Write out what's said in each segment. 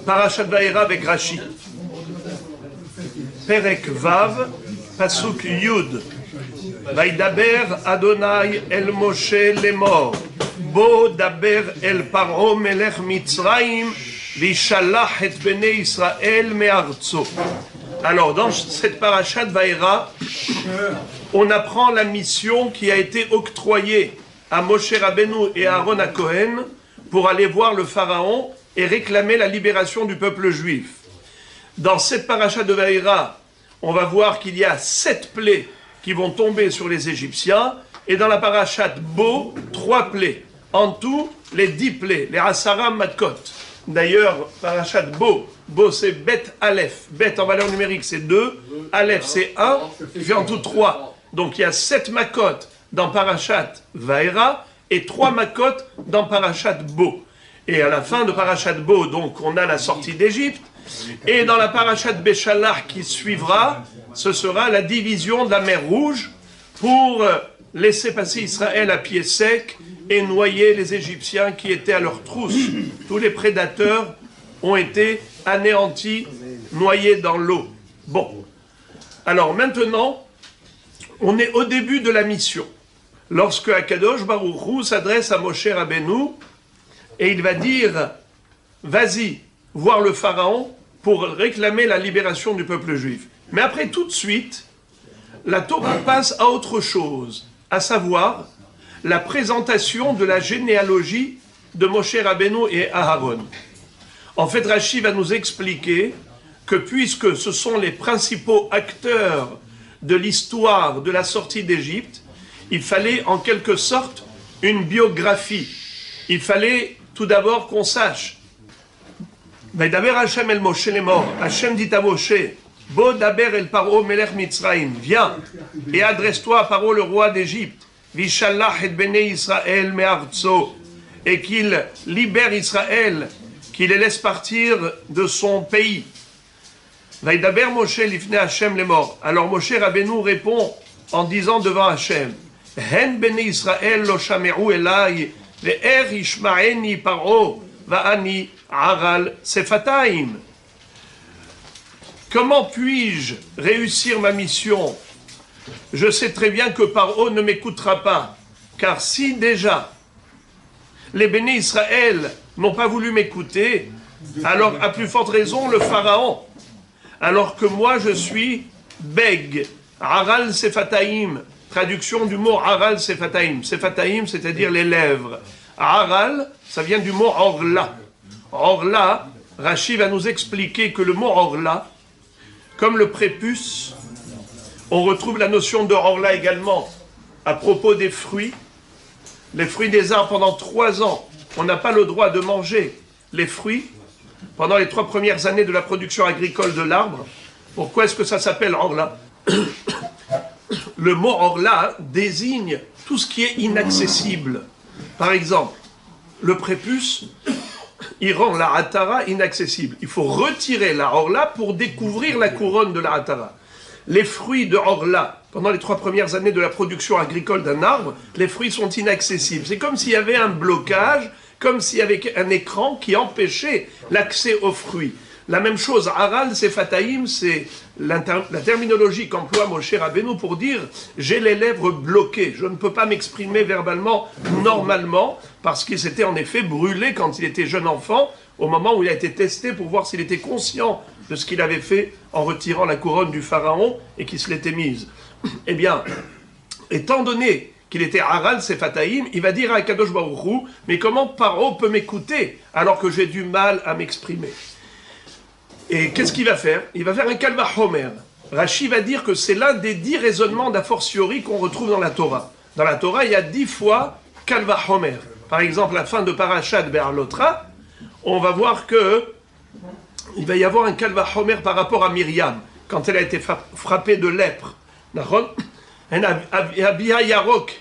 Parashat Vaera avec Rashi. Perek Vav, Pasuk Yud. Vaidaber Adonai el Moshe lemor. Bo daber el Paro melech Mitzrayim, vishalach et bnei Israël me'artso. Alors, dans cette Parashat Vaera, on apprend la mission qui a été octroyée à Moshe Rabbeinu et à Aaron HaKohen pour aller voir le Pharaon et réclamer la libération du peuple juif. Dans cette Parashat de Vaera, on va voir qu'il y a 7 plaies qui vont tomber sur les Égyptiens, et dans la Parashat Bo, 3 plaies. En tout, les 10 plaies, les Asara Matkot. D'ailleurs, Parashat Bo, Bo c'est Bet Aleph. Bet en valeur numérique c'est 2, Aleph c'est 1, il fait en tout 3. Donc il y a 7 Makot dans Parashat Vaera et 3 Makot dans Parashat Bo. Et à la fin de Parashat Bo, donc on a la sortie d'Égypte. Et dans la Parashat Béchalach qui suivra, ce sera la division de la mer Rouge pour laisser passer Israël à pied sec et noyer les Égyptiens qui étaient à leur trousse. Tous les prédateurs ont été anéantis, noyés dans l'eau. Bon, alors maintenant, on est au début de la mission. Lorsque Akadosh Baruch Hu s'adresse à Moshe Rabbeinu, et il va dire, vas-y, voir le Pharaon pour réclamer la libération du peuple juif. Mais après, tout de suite, la Torah passe à autre chose, à savoir la présentation de la généalogie de Moshe Rabbeinu et Aaron. En fait, Rashi va nous expliquer que puisque ce sont les principaux acteurs de l'histoire de la sortie d'Égypte, il fallait en quelque sorte une biographie. Il fallait tout d'abord qu'on sache. Vaidaber Hashem el Moshe lemor. Hashem dit à Moshe, Bo daber el Paro melech Mitzrayim. Viens et adresse-toi à Paro le roi d'Égypte. Vishalach et bnei Israël me'artso. Et qu'il libère Israël, qu'il les laisse partir de son pays. Vaidaber Moshe lifne Hashem lemor. Alors Moshe Rabbeinu répond en disant devant Hashem, Hen bnei Israël lo shameru elai ve'er yishma'eni Paro va'ani aral sefataim. Comment puis-je réussir ma mission? Je sais très bien que Paro ne m'écoutera pas, car si déjà les bénis Israël n'ont pas voulu m'écouter, alors à plus forte raison le Pharaon, alors que moi je suis beg, aral sefataim, traduction du mot aral sefataim, sefataim c'est-à-dire les lèvres, aral ça vient du mot orla. Orla, Rashi va nous expliquer que le mot orla, comme le prépuce, on retrouve la notion de orla également à propos des fruits. Les fruits des arbres, pendant 3 ans, on n'a pas le droit de manger les fruits pendant les 3 premières années de la production agricole de l'arbre. Pourquoi est-ce que ça s'appelle orla? Le mot orla désigne tout ce qui est inaccessible. Par exemple, le prépuce, il rend la hatara inaccessible. Il faut retirer la orla pour découvrir la couronne de la hatara. Les fruits de orla, pendant les 3 premières années de la production agricole d'un arbre, les fruits sont inaccessibles. C'est comme s'il y avait un blocage, comme s'il y avait un écran qui empêchait l'accès aux fruits. La même chose, aral sefataim, c'est la terminologie qu'emploie Moshe Rabbeinu pour dire « j'ai les lèvres bloquées, je ne peux pas m'exprimer verbalement normalement » parce qu'il s'était en effet brûlé quand il était jeune enfant, au moment où il a été testé pour voir s'il était conscient de ce qu'il avait fait en retirant la couronne du Pharaon et qu'il se l'était mise. Eh bien, étant donné qu'il était aral sefataim, il va dire à Kadosh Baruch Hu « mais comment Paro peut m'écouter alors que j'ai du mal à m'exprimer ?» Et qu'est-ce qu'il va faire? Il va faire un Kal Vachomer. Rashi va dire que c'est l'un des 10 raisonnements d'a fortiori qu'on retrouve dans la Torah. Dans la Torah, il y a 10 fois Kal Vachomer. Par exemple, à la fin de Parashat Be'alotra, on va voir que il va y avoir un Kal Vachomer par rapport à Myriam, quand elle a été frappée de lèpre. Abia Yarok,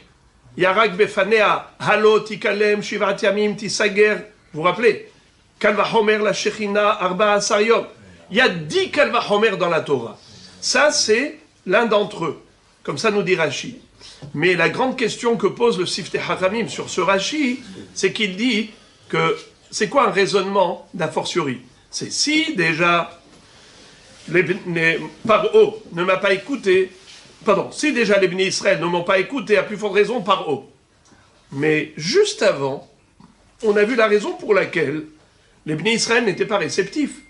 Yarak Befanea, Halo Tikalem, Shivat Yamim, Tisager. Vous vous rappelez? Kal Vachomer la Shechina, Arba Asayom. Il y a 10 Kal Vachomer dans la Torah. Ça, c'est l'un d'entre eux. Comme ça nous dit Rashi. Mais la grande question que pose le Siftei Chachamim sur ce Rashi, c'est qu'il dit que c'est quoi un raisonnement d'a fortiori? C'est si déjà Paro ne m'a pas écouté, pardon, si déjà les bénis Israël ne m'ont pas écouté, à plus forte raison Paro. Mais juste avant, on a vu la raison pour laquelle les bénis Israël n'étaient pas réceptifs.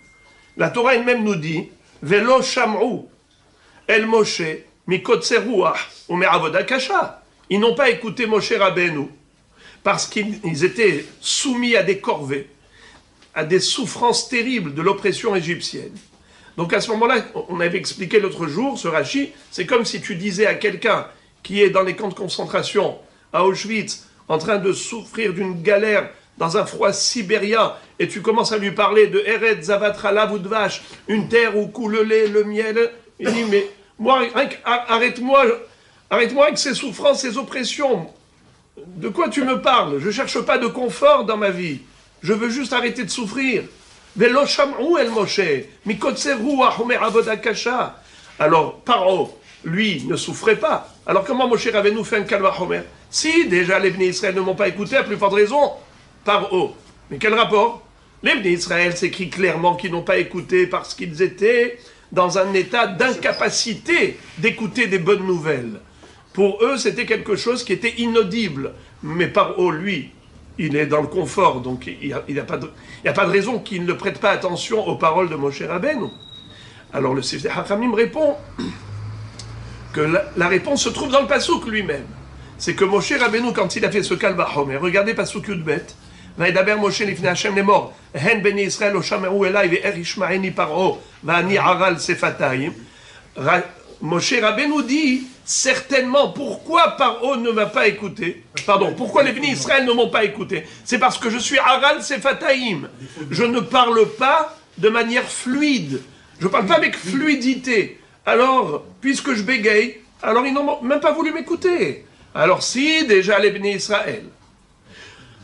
La Torah elle-même nous dit Velo sham'u el Moshe mikotse ruach ou me'avoda kasha. Ils n'ont pas écouté Moshe Rabbeinu parce qu'ils étaient soumis à des corvées, à des souffrances terribles de l'oppression égyptienne. Donc à ce moment-là, on avait expliqué l'autre jour, ce Rashi, c'est comme si tu disais à quelqu'un qui est dans les camps de concentration, à Auschwitz, en train de souffrir d'une galère dans un froid sibérien, et tu commences à lui parler de Eretz Zavatra Lavudvash, une terre où coule le lait, le miel. Il dit, mais moi, arrête-moi avec ces souffrances, ces oppressions. De quoi tu me parles? Je ne cherche pas de confort dans ma vie. Je veux juste arrêter de souffrir. Alors, Paro, lui, ne souffrait pas. Alors, comment Moshe Rabbeinu fait un calva Homer? Si, déjà, les Bnei Israël ne m'ont pas écouté, à plus forte raison, Paro. Mais quel rapport? Les Bnei Israël s'écrit clairement qu'ils n'ont pas écouté parce qu'ils étaient dans un état d'incapacité d'écouter des bonnes nouvelles. Pour eux, c'était quelque chose qui était inaudible. Mais Paro, lui, il est dans le confort, donc il n'y a pas de raison qu'il ne prête pas attention aux paroles de Moshe Rabbeinu. Alors le Sifsei Hachamim répond que la réponse se trouve dans le Passouk lui-même. C'est que Moshe Rabbeinu, quand il a fait ce Kalva Homer, regardez Passouk Yudbet, Vaïdaber Moshe lifnei Hashem lemor, Hen beni Israël o shameru elai ve'er yishma'eni Paro, va'ani aral sefatayim. Moshe Rabbeinu dit, certainement, pourquoi Paro ne m'a pas écouté? Pardon, pourquoi les bénis Israël ne m'ont pas écouté? C'est parce que je suis Aral Sefataïm. Je ne parle pas de manière fluide. Je ne parle pas avec fluidité. Alors, puisque je bégaye, alors ils n'ont même pas voulu m'écouter. Alors si, déjà les bénis Israël,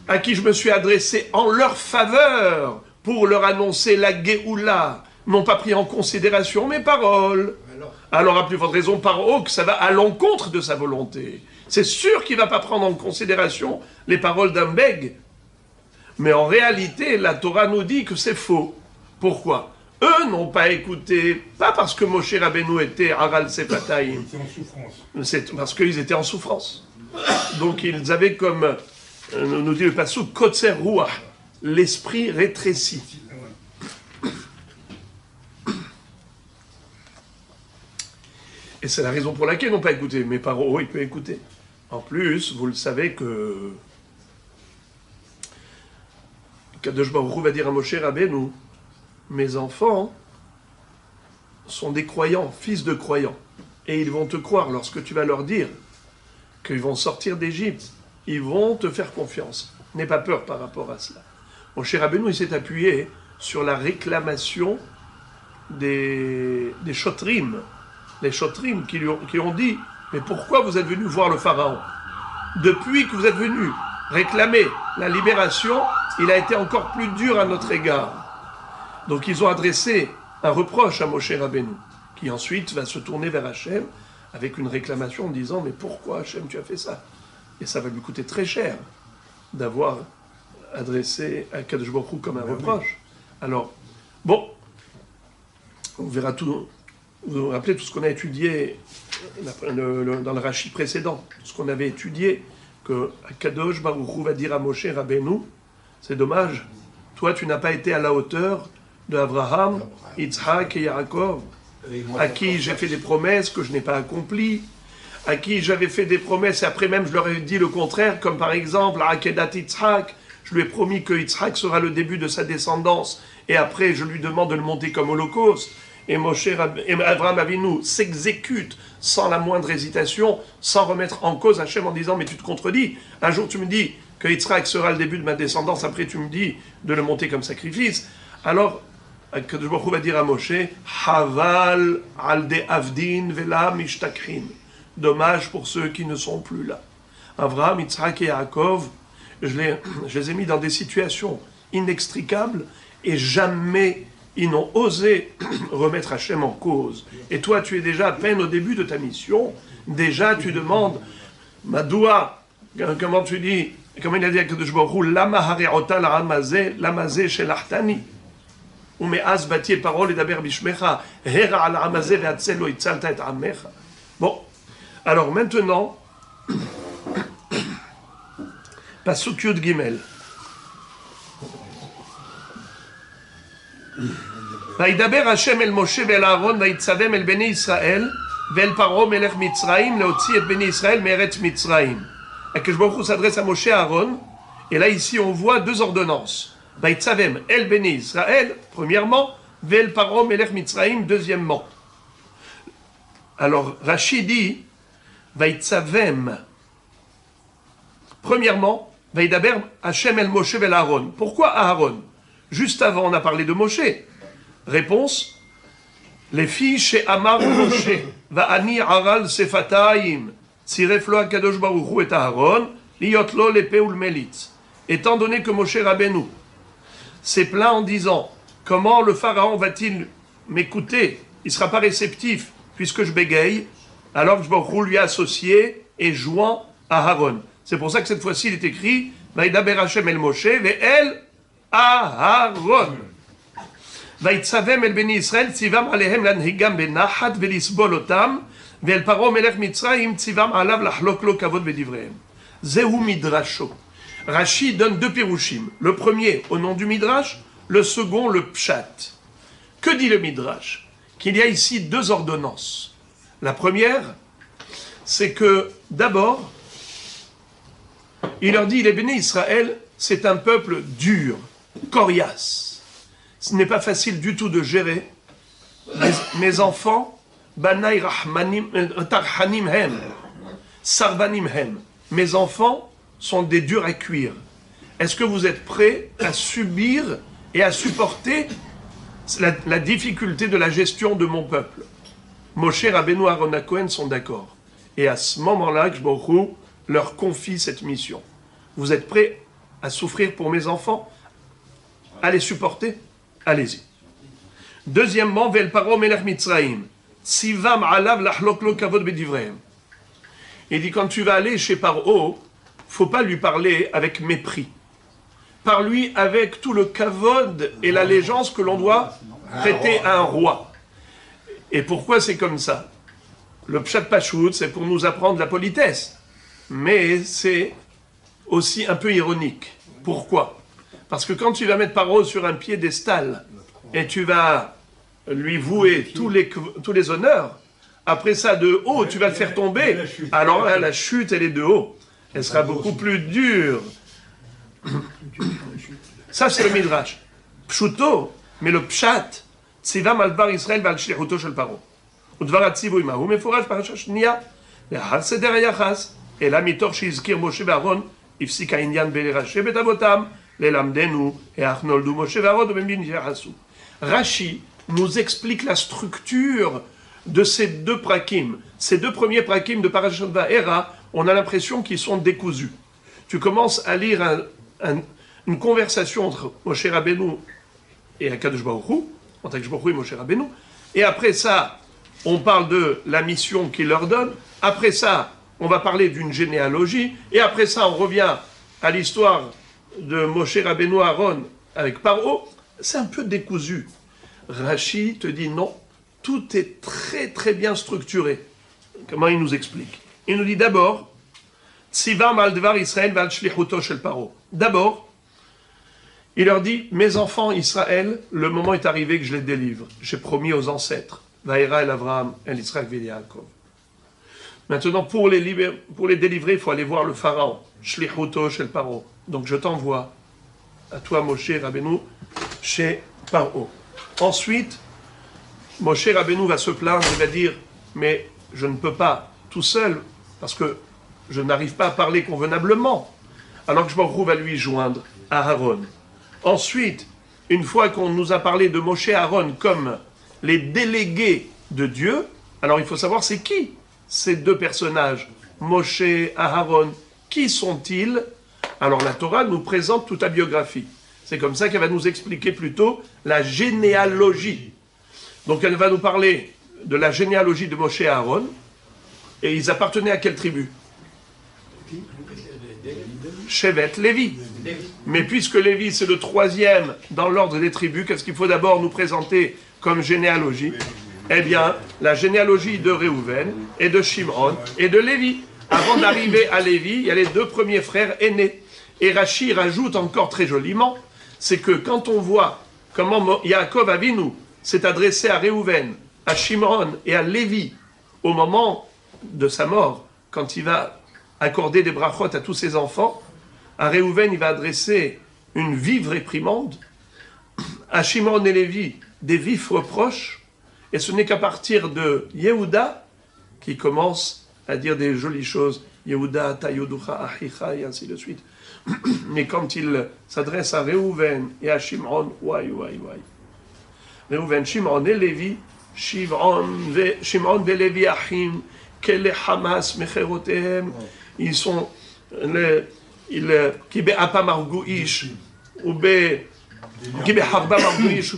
à qui je me suis adressé en leur faveur pour leur annoncer la Géoula, n'ont pas pris en considération mes paroles. Alors, à plus forte raison, Paro, que ça va à l'encontre de sa volonté. C'est sûr qu'il ne va pas prendre en considération les paroles d'un bègue. Mais en réalité, la Torah nous dit que c'est faux. Pourquoi? Eux n'ont pas écouté, pas parce que Moshe Rabbeinu était Aral Sefataïm. Ils étaient en souffrance. C'est parce qu'ils étaient en souffrance. Donc ils avaient comme, nous dit le Passouk, Kotser Ruach, l'esprit rétréci. Et c'est la raison pour laquelle ils n'ont pas écouté. Mais Paro, il peut écouter. En plus, vous le savez que Kadosh Baruch Hu va dire à Moshe Rabbeinu, mes enfants sont des croyants, fils de croyants. Et ils vont te croire lorsque tu vas leur dire qu'ils vont sortir d'Égypte. Ils vont te faire confiance. N'aie pas peur par rapport à cela. Moshe Rabbeinu, il s'est appuyé sur la réclamation des Shotrim. Les Shotrim qui ont dit, mais pourquoi vous êtes venus voir le Pharaon? Depuis que vous êtes venus réclamer la libération, il a été encore plus dur à notre égard. Donc ils ont adressé un reproche à Moshe Rabbeinu, qui ensuite va se tourner vers Hachem avec une réclamation en disant, mais pourquoi Hachem tu as fait ça? Et ça va lui coûter très cher d'avoir adressé à Kadosh Baruch Hu comme un reproche. Alors, bon, on verra tout. Vous vous rappelez tout ce qu'on a étudié dans le Rashi précédent, tout ce qu'on avait étudié, que Kadosh Baruch Hu va dire à Moshe Rabbeinu, c'est dommage, toi tu n'as pas été à la hauteur de Abraham, Yitzhak et Yaakov, à qui j'ai fait des promesses que je n'ai pas accomplies, à qui j'avais fait des promesses et après même je leur ai dit le contraire, comme par exemple à Akedat Yitzhak, je lui ai promis que Yitzhak sera le début de sa descendance et après je lui demande de le monter comme holocauste. Et Abraham Avinu s'exécute sans la moindre hésitation, sans remettre en cause Hachem en disant mais tu te contredis. Un jour tu me dis que Yitzhak sera le début de ma descendance, après tu me dis de le monter comme sacrifice. Alors Kadosh Baruch Hu va dire à Moshe, Haval al de avdin vela mishtakhin. Dommage pour ceux qui ne sont plus là. Abraham, Yitzhak et Yaakov, je les ai mis dans des situations inextricables et jamais ils n'ont osé remettre Hachem en cause. Et toi, tu es déjà à peine au début de ta mission. Déjà, tu demandes, Madoua, comment tu dis, comment il a dit à Kadosh Baruch Hu, Lama hare'ota la'amazeh, lamazeh shelachtani. ומאז בתי פרעה לדבר בשמך, הרע על העם הזה והצל לא הצלת את עמך. Bon, alors maintenant, Pasuk Yud Gimel. וידבר השם אל משה ואל אהרון ויצווהם אל בני ישראל ואל פרעה מלך מצרים להוציא את בני ישראל מארץ מצרים. הקדוש ברוך הוא s'adresse à Moshe et Aaron, et là ici on voit deux ordonnances. ויצווהם אל בני ישראל, premièrement, ואל פרעה מלך מצרים, deuxièmement. Alors Rashi dit ויצווהם, premièrement, וידבר השם אל משה ואל אהרון. Pourquoi Aaron? Juste avant on a parlé de Moshe. Réponse, les filles chez Amar Moshe, Va'ani Aral Sefatayim, Tziref lo Akadosh Baruch Hu et Aaron, Liot lo l'épée ou le mélitz. Étant donné que Moshe Rabbeinu s'est plaint en disant, comment le pharaon va-t-il m'écouter? Il ne sera pas réceptif puisque je bégaye, alors que Baruch Hu lui a associé et joint à Aaron. C'est pour ça que cette fois-ci il est écrit, Vaïdaber Hashem el Moshe, Ve'el Aaron. ויצווהם אל בני ישראל ציווהם עליהם להנהיגם בנחת ולסבול אותם ואל פרעה מלך מצרים ציווהם עליו לחלוק לו כבוד בדבריהם. זהו מדרשו. Rashi donne deux pirouchim. Le premier au nom du midrash, le second le pshat. Que dit le midrash? Qu'il y a ici deux ordonnances. La première, c'est que d'abord, il leur dit, les bénis Israël, c'est un peuple dur, coriace. Ce n'est pas facile du tout de gérer. Mes enfants, Banai Rahmanim, Tarhanim Hem, Sarvanim Hem. Mes enfants sont des durs à cuire. Est-ce que vous êtes prêts à subir et à supporter la difficulté de la gestion de mon peuple? Moshe Rabbeinu Aaron Cohen sont d'accord. Et à ce moment-là, Baruch Hu leur confie cette mission. Vous êtes prêts à souffrir pour mes enfants? À les supporter? Allez-y. Deuxièmement, Vel Paro Melech Mitzraim. Tzivam alav lachlok lo kavod bedivreim. Il dit, quand tu vas aller chez Paro, faut pas lui parler avec mépris. Parle-lui avec tout le kavod et l'allégeance que l'on doit prêter à un roi. Et pourquoi c'est comme ça? Le pshat pachout, c'est pour nous apprendre la politesse. Mais c'est aussi un peu ironique. Pourquoi? Parce que quand tu vas mettre Paro sur un piédestal et tu vas lui vouer tous les honneurs, après ça, de haut, tu vas le faire tomber. Alors là, la chute, elle est de haut. Elle sera beaucoup plus dure. Ça, c'est le midrash. Pshuto, mais le pshat, tzivam al dvar Israël val shlichuto shel Paro. Udvar atzivu imahu meforash parasha shniya, le'achar seder hayachas, ela mitor sheizkir Moshe ve'Aaron, ifsik ha'inyan be'lerashe betavotam, Rashi nous explique la structure de ces deux prakim. Ces deux premiers prakim de Parashat Va'era, on a l'impression qu'ils sont décousus. Tu commences à lire une conversation entre Moshe Rabbeinu et Akadosh Baruch Hu, entre Akadosh Baruch Hu et Moshe Rabbeinu, et après ça, on parle de la mission qu'il leur donne, après ça, on va parler d'une généalogie, et après ça, on revient à l'histoire de Moshe Rabbeinu Aaron avec Paro, c'est un peu décousu. Rashi te dit non, tout est très très bien structuré. Comment il nous explique? Il nous dit d'abord, Tzivam al dvar Israël val shlichuto shel Paro. D'abord, il leur dit, mes enfants Israël, le moment est arrivé que je les délivre. J'ai promis aux ancêtres, Vaïra el Avraham, el Yitzhak vel Yaakov. Maintenant, pour les délivrer, il faut aller voir le pharaon, shlichuto shel Paro. Donc je t'envoie à toi, Moshe Rabbeinu, chez Paro. Ensuite, Moshe Rabbeinu va se plaindre et va dire, mais je ne peux pas tout seul, parce que je n'arrive pas à parler convenablement. Alors que je me va lui joindre à Aaron. Ensuite, une fois qu'on nous a parlé de Moshe et Aaron comme les délégués de Dieu, alors il faut savoir c'est qui ces deux personnages, Moshe et Aaron. Qui sont-ils? Alors la Torah nous présente toute la biographie. C'est comme ça qu'elle va nous expliquer plutôt la généalogie. Donc elle va nous parler de la généalogie de Moshe et Aaron. Et ils appartenaient à quelle tribu? Shevet Lévi. Mais puisque Lévi, c'est le troisième dans l'ordre des tribus, qu'est-ce qu'il faut d'abord nous présenter comme généalogie? Eh bien, la généalogie de Réhouven et de Shimron et de Lévi. Avant d'arriver à Lévi, il y a les deux premiers frères aînés. Et Rachi rajoute encore très joliment, c'est que quand on voit comment Yaakov Avinu s'est adressé à Réhouven, à Shimron et à Lévi au moment de sa mort, quand il va accorder des brachot à tous ses enfants, à Réhouven il va adresser une vive réprimande, à Shimron et Lévi des vifs reproches, et ce n'est qu'à partir de Yehuda qui commence à dire des jolies choses, Yehuda, Tayoducha, Achicha, et ainsi de suite. Mais quand il s'adresse à Réhouven et à Shimron, Réhouven, Shimron et Lévi, Shimron et Lévi Achim, Kele Hamas Mecherotehem, ils sont qui be'apa margou ish, ou qui be'harba margou ish,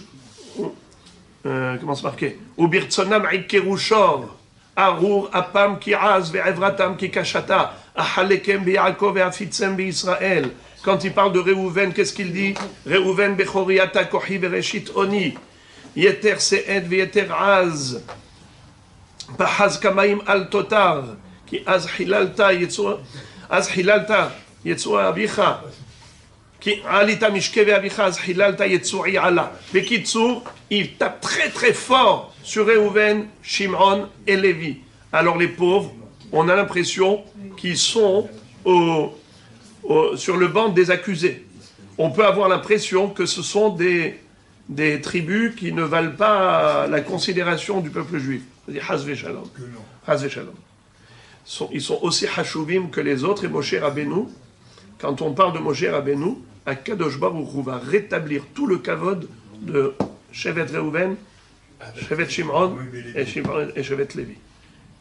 comment c'est marqué? Ou birtsonam ikerushor, arur apam ki az ve'evratam ki kashata. Quand il parle de Réhouven, qu'est-ce qu'il dit? Réhouven bechoriata kohi vereshit oni, yeter se'ed ve'yeter az, pahaz kamaim al totar, ki az hilalta yetzua abicha, ki alita mishke ve'abicha az hilalta yetzu'i ala. Bekitsur, il tape très très fort sur Réhouven, Shimron et Lévi. Alors les pauvres, on a l'impression qu'ils sont sur le banc des accusés. On peut avoir l'impression que ce sont des tribus qui ne valent pas la considération du peuple juif. C'est-à-dire, Hazve Shalom. Hazve Shalom. Ils sont aussi hashuvim que les autres. Et Moshe Rabbeinu, quand on parle de Moshe Rabbeinu, Akadosh Baruch Hu va rétablir tout le kavod de Shevet Reuven, Shevet Shimron et Shevet Lévi.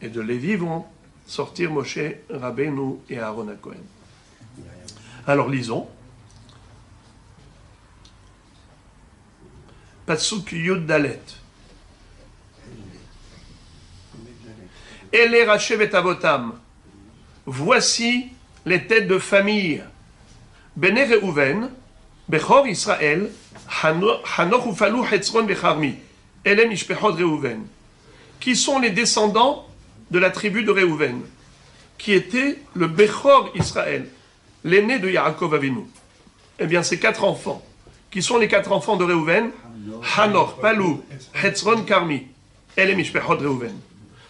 Et de Lévi vont sortir Moshe Rabbeinu et Aaron HaKohen. Alors lisons. Pasuk Yud Dalet. Ele Rashevet Avotam. Voici les têtes de famille. Bene Reuven, Bechor Israël, Hanoch Ufalu Hetzron Becharmi. Ele Mishpechot Reuven. Qui sont les descendants de la tribu de Réhouven, qui était le Bechor Israël, l'aîné de Yaakov Avinu. Eh bien, ces quatre enfants, qui sont les quatre enfants de Réhouven, Hanor, Palou, Hetzron, Karmi, et les Mishpechot Réhouven.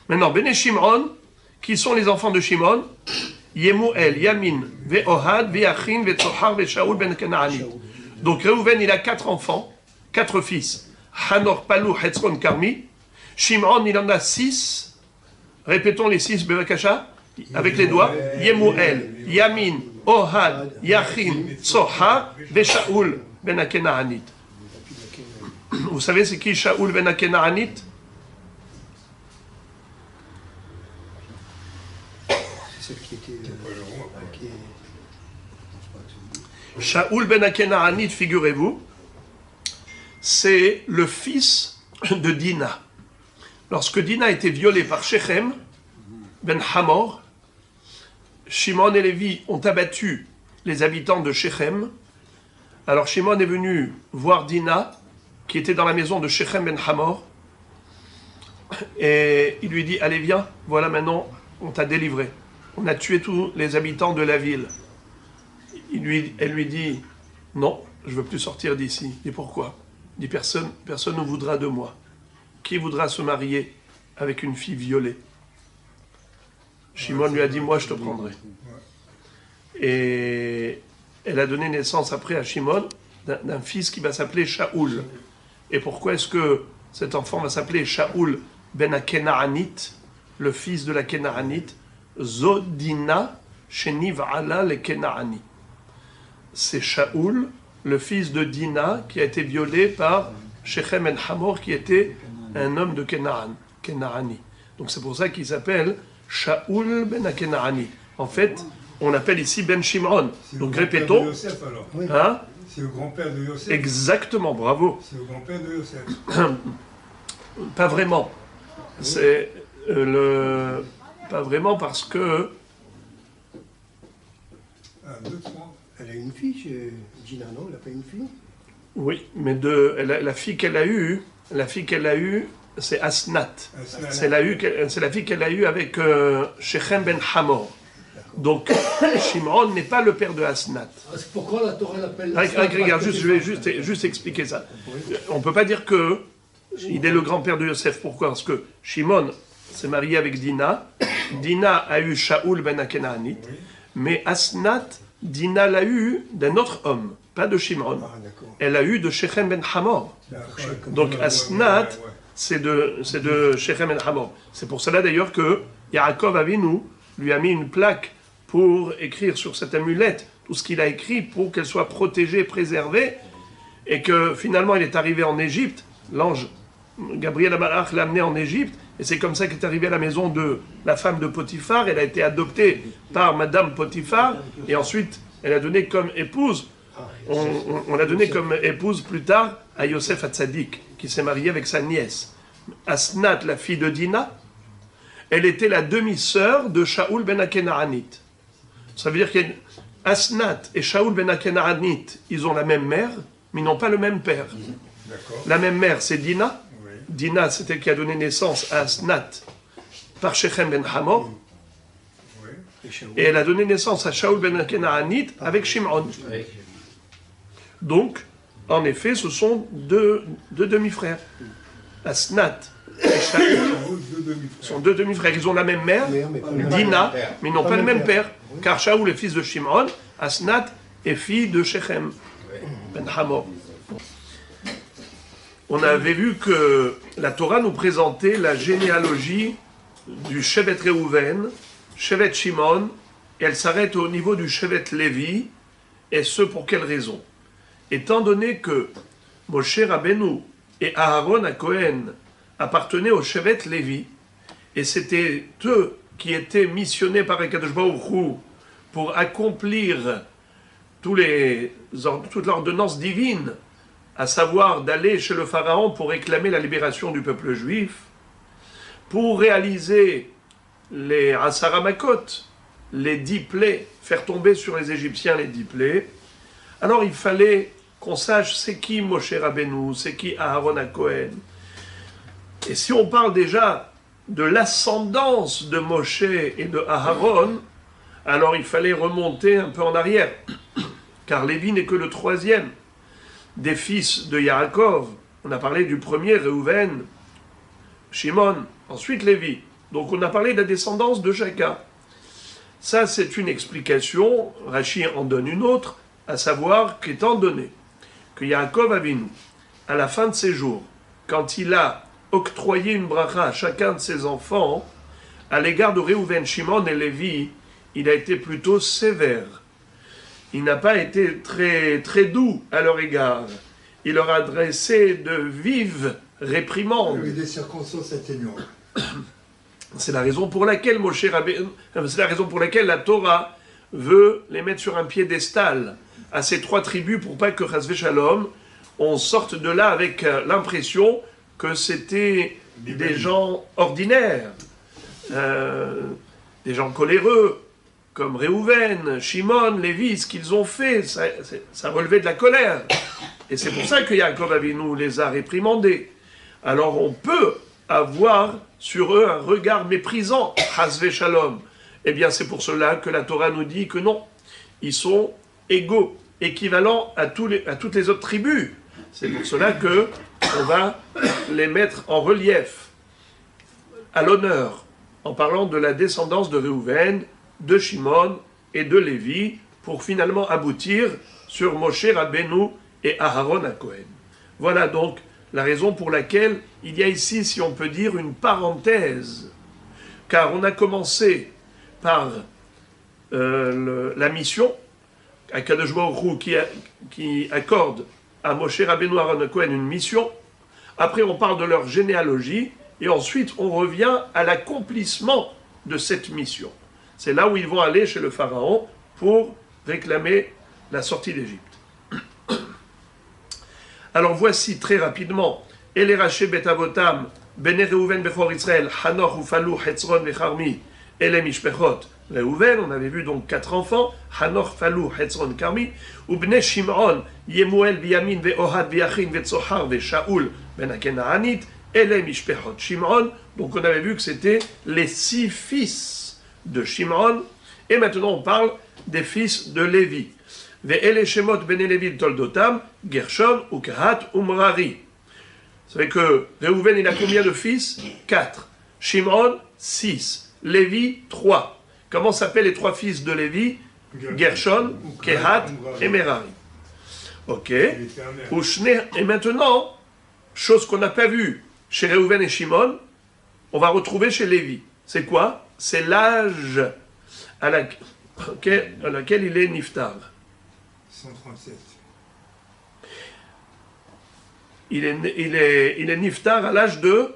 Maintenant, Bene Shimron, qui sont les enfants de Shimon, Yemuel, Yamin, Ve'ohad, Ve'achin, Ve'tzohar, Ve'shaoul, Ben Kenaani. Donc Réhouven, il a quatre enfants, quatre fils. Hanor, Palou, Hetzron, Karmi. Shimron, il en a 6. Répétons les 6 Bevakasha avec les doigts. Yemuel, Yamin, Ohad, Yachin, Tzohar, Veshaoul, Ben Akenaanit. Vous savez c'est qui Shaoul Ben Akenaanit? Shaoul Ben Akenaanit, figurez-vous, c'est le fils de Dina. Lorsque Dina a été violée par Shechem, Ben Hamor, Shimon et Lévi ont abattu les habitants de Shechem. Alors Shimon est venu voir Dina, qui était dans la maison de Shechem Ben Hamor, et il lui dit, allez viens, voilà maintenant, on t'a délivré. On a tué tous les habitants de la ville. Elle lui dit, non, je ne veux plus sortir d'ici. Et pourquoi? Il dit, personne ne voudra de moi. Qui voudra se marier avec une fille violée? Shimon lui a dit, moi je te prendrai. Et elle a donné naissance après à Shimon d'un fils qui va s'appeler Shaoul. Et pourquoi est-ce que cet enfant va s'appeler Shaoul ben Akenaanit, le fils de la Kenaanite? Zodina sheniv ala le Kenaani. C'est Shaoul, le fils de Dina, qui a été violé par Shechem ben Hamor, qui était un homme de Kenaani. Donc c'est pour ça qu'il s'appelle Shaoul ben Akenaani. En fait, on l'appelle ici Ben Shimron. Donc répétons. Yosef, alors. Oui. Hein? C'est le grand-père de Yosef. Exactement, bravo. C'est le grand-père de Yosef. Pas vraiment. C'est pas vraiment parce que. 1, 2, 3. Elle a une fille chez Dina, non? Il n'a pas une fille? Oui, mais la fille qu'elle a eue, c'est Asnat. C'est la fille qu'elle a eue avec Shechem ben Hamor. Donc, Shimon n'est pas le père de Asnat. C'est pourquoi la Torah l'appelle... Regarde, je vais juste expliquer ça. On ne peut pas dire que il est le grand-père de Yosef. Pourquoi? Parce que Shimon s'est marié avec Dina. Dina a eu Shaoul ben Akenaanit. Mais Asnat, Dina l'a eu d'un autre homme, pas de Shimon. Elle a eu de Shechem ben Hamor. Donc Asnat, c'est de Shechem ben Hamor. C'est pour cela d'ailleurs que Yaakov Avinu lui a mis une plaque pour écrire sur cette amulette tout ce qu'il a écrit pour qu'elle soit protégée, préservée, et que finalement il est arrivé en Égypte. L'ange Gabriel Amalach l'a amené en Égypte, et c'est comme ça qu'il est arrivé à la maison de la femme de Potiphar. Elle a été adoptée par Madame Potiphar, et ensuite elle a donné comme épouse, on l'a donné comme épouse plus tard à Yosef Hatzadik, qui s'est marié avec sa nièce. Asnat, la fille de Dina, elle était la demi-sœur de Shaoul ben Akenaanit. Ça veut dire qu'Asnat et Shaoul ben Akenaanit, ils ont la même mère, mais ils n'ont pas le même père. La même mère, c'est Dina. Oui. Dina, c'est elle qui a donné naissance à Asnat par Shechem ben Hamor. Oui. Et elle a donné naissance à Shaoul ben Akenaanit avec Shimon. Oui. Donc, en effet, ce sont deux demi-frères. Asnat et Shaoul sont deux demi-frères. Ils ont la même mère, Dina, mais ils n'ont pas le même père. Car Shaoul est fils de Shimon, Asnat est fille de Shechem ben Hamor. On avait vu que la Torah nous présentait la généalogie du Shevet Reuven, Shevet Shimon, et elle s'arrête au niveau du Shevet Lévi, et ce pour quelle raison? Étant donné que Moshe Rabbeinu et Aaron à Cohen appartenaient au Shevet Lévi, et c'était eux qui étaient missionnés par Akadosh Baruch Hu pour accomplir toute l'ordonnance divine, à savoir d'aller chez le Pharaon pour réclamer la libération du peuple juif, pour réaliser les Asaramakot, les 10 plaies, faire tomber sur les Égyptiens les 10 plaies. Alors il fallait qu'on sache c'est qui Moshe Rabbeinu, c'est qui Aaron à Cohen. Et si on parle déjà de l'ascendance de Moshe et de Aaron, alors il fallait remonter un peu en arrière, car Lévi n'est que le 3e des fils de Yaakov. On a parlé du premier, Reuven, Shimon, ensuite Lévi. Donc on a parlé de la descendance de chacun. Ça, c'est une explication. Rachi en donne une autre, à savoir qu'étant donné que Yaakov Avinu, à la fin de ses jours, quand il a octroyé une bracha à chacun de ses enfants, à l'égard de Reuven, Shimon et Lévi, il a été plutôt sévère. Il n'a pas été très, très doux à leur égard. Il leur a adressé de vives réprimandes. Il y a eu des circonstances atténuantes. C'est la raison pour laquelle c'est la raison pour laquelle la Torah veut les mettre sur un piédestal à ces 3 tribus pour pas que Chas v'Shalom on sorte de là avec l'impression que c'était des gens ordinaires, des gens coléreux, comme Reuven, Shimon, Lévi. Ce qu'ils ont fait, ça relevait de la colère. Et c'est pour ça que Yaakov Avinu les a réprimandés. Alors on peut avoir sur eux un regard méprisant, Chas v'Shalom. Eh bien c'est pour cela que la Torah nous dit que non, ils sont égaux, équivalents à toutes les autres tribus. C'est pour cela que on va les mettre en relief, à l'honneur, en parlant de la descendance de Reuven, de Shimon et de Lévi, pour finalement aboutir sur Moshe Rabbeinu et Aaron à Cohen. Voilà donc la raison pour laquelle il y a ici, si on peut dire, une parenthèse, car on a commencé par la mission, à Kadosh Baruch Hu qui accorde à Moshe Rabbeinu Aaron à Cohen une mission. Après on parle de leur généalogie, et ensuite on revient à l'accomplissement de cette mission. C'est là où ils vont aller chez le Pharaon pour réclamer la sortie d'Égypte. Alors voici très rapidement, Ele Raché Bet Avotam, Bene Reuven Bechor Israël, Hanoch Ufalou Hetzron Vecharmi, Ele Mishpechot, Réhouven, on avait vu donc 4 enfants, Hanor, Falou, Hetzron, Karmi, Ubne Shimron, Yemuel, Biyamin, Ve'ohad, Ve'achin, Ve'tzohar, Ve'shaoul, Ben Akenaanit, Ele Mishpechot Shimron. Donc on avait vu que c'était les 6 fils de Shimron, et maintenant on parle des fils de Lévi. Ve'ele Shemot, Bene Lévi, Toldotam, Gershon, Ukahat, Umrari. Vous savez que Réhouven, il a combien de fils? 4. Shimron, 6. Lévi, 3. Comment s'appellent les 3 fils de Lévi? Gershon, Kehat et Merari. Ok. Et maintenant, chose qu'on n'a pas vue chez Réhouven et Shimon, on va retrouver chez Lévi. C'est quoi? C'est l'âge à laquelle il est niftar. 137. Il est niftar à l'âge de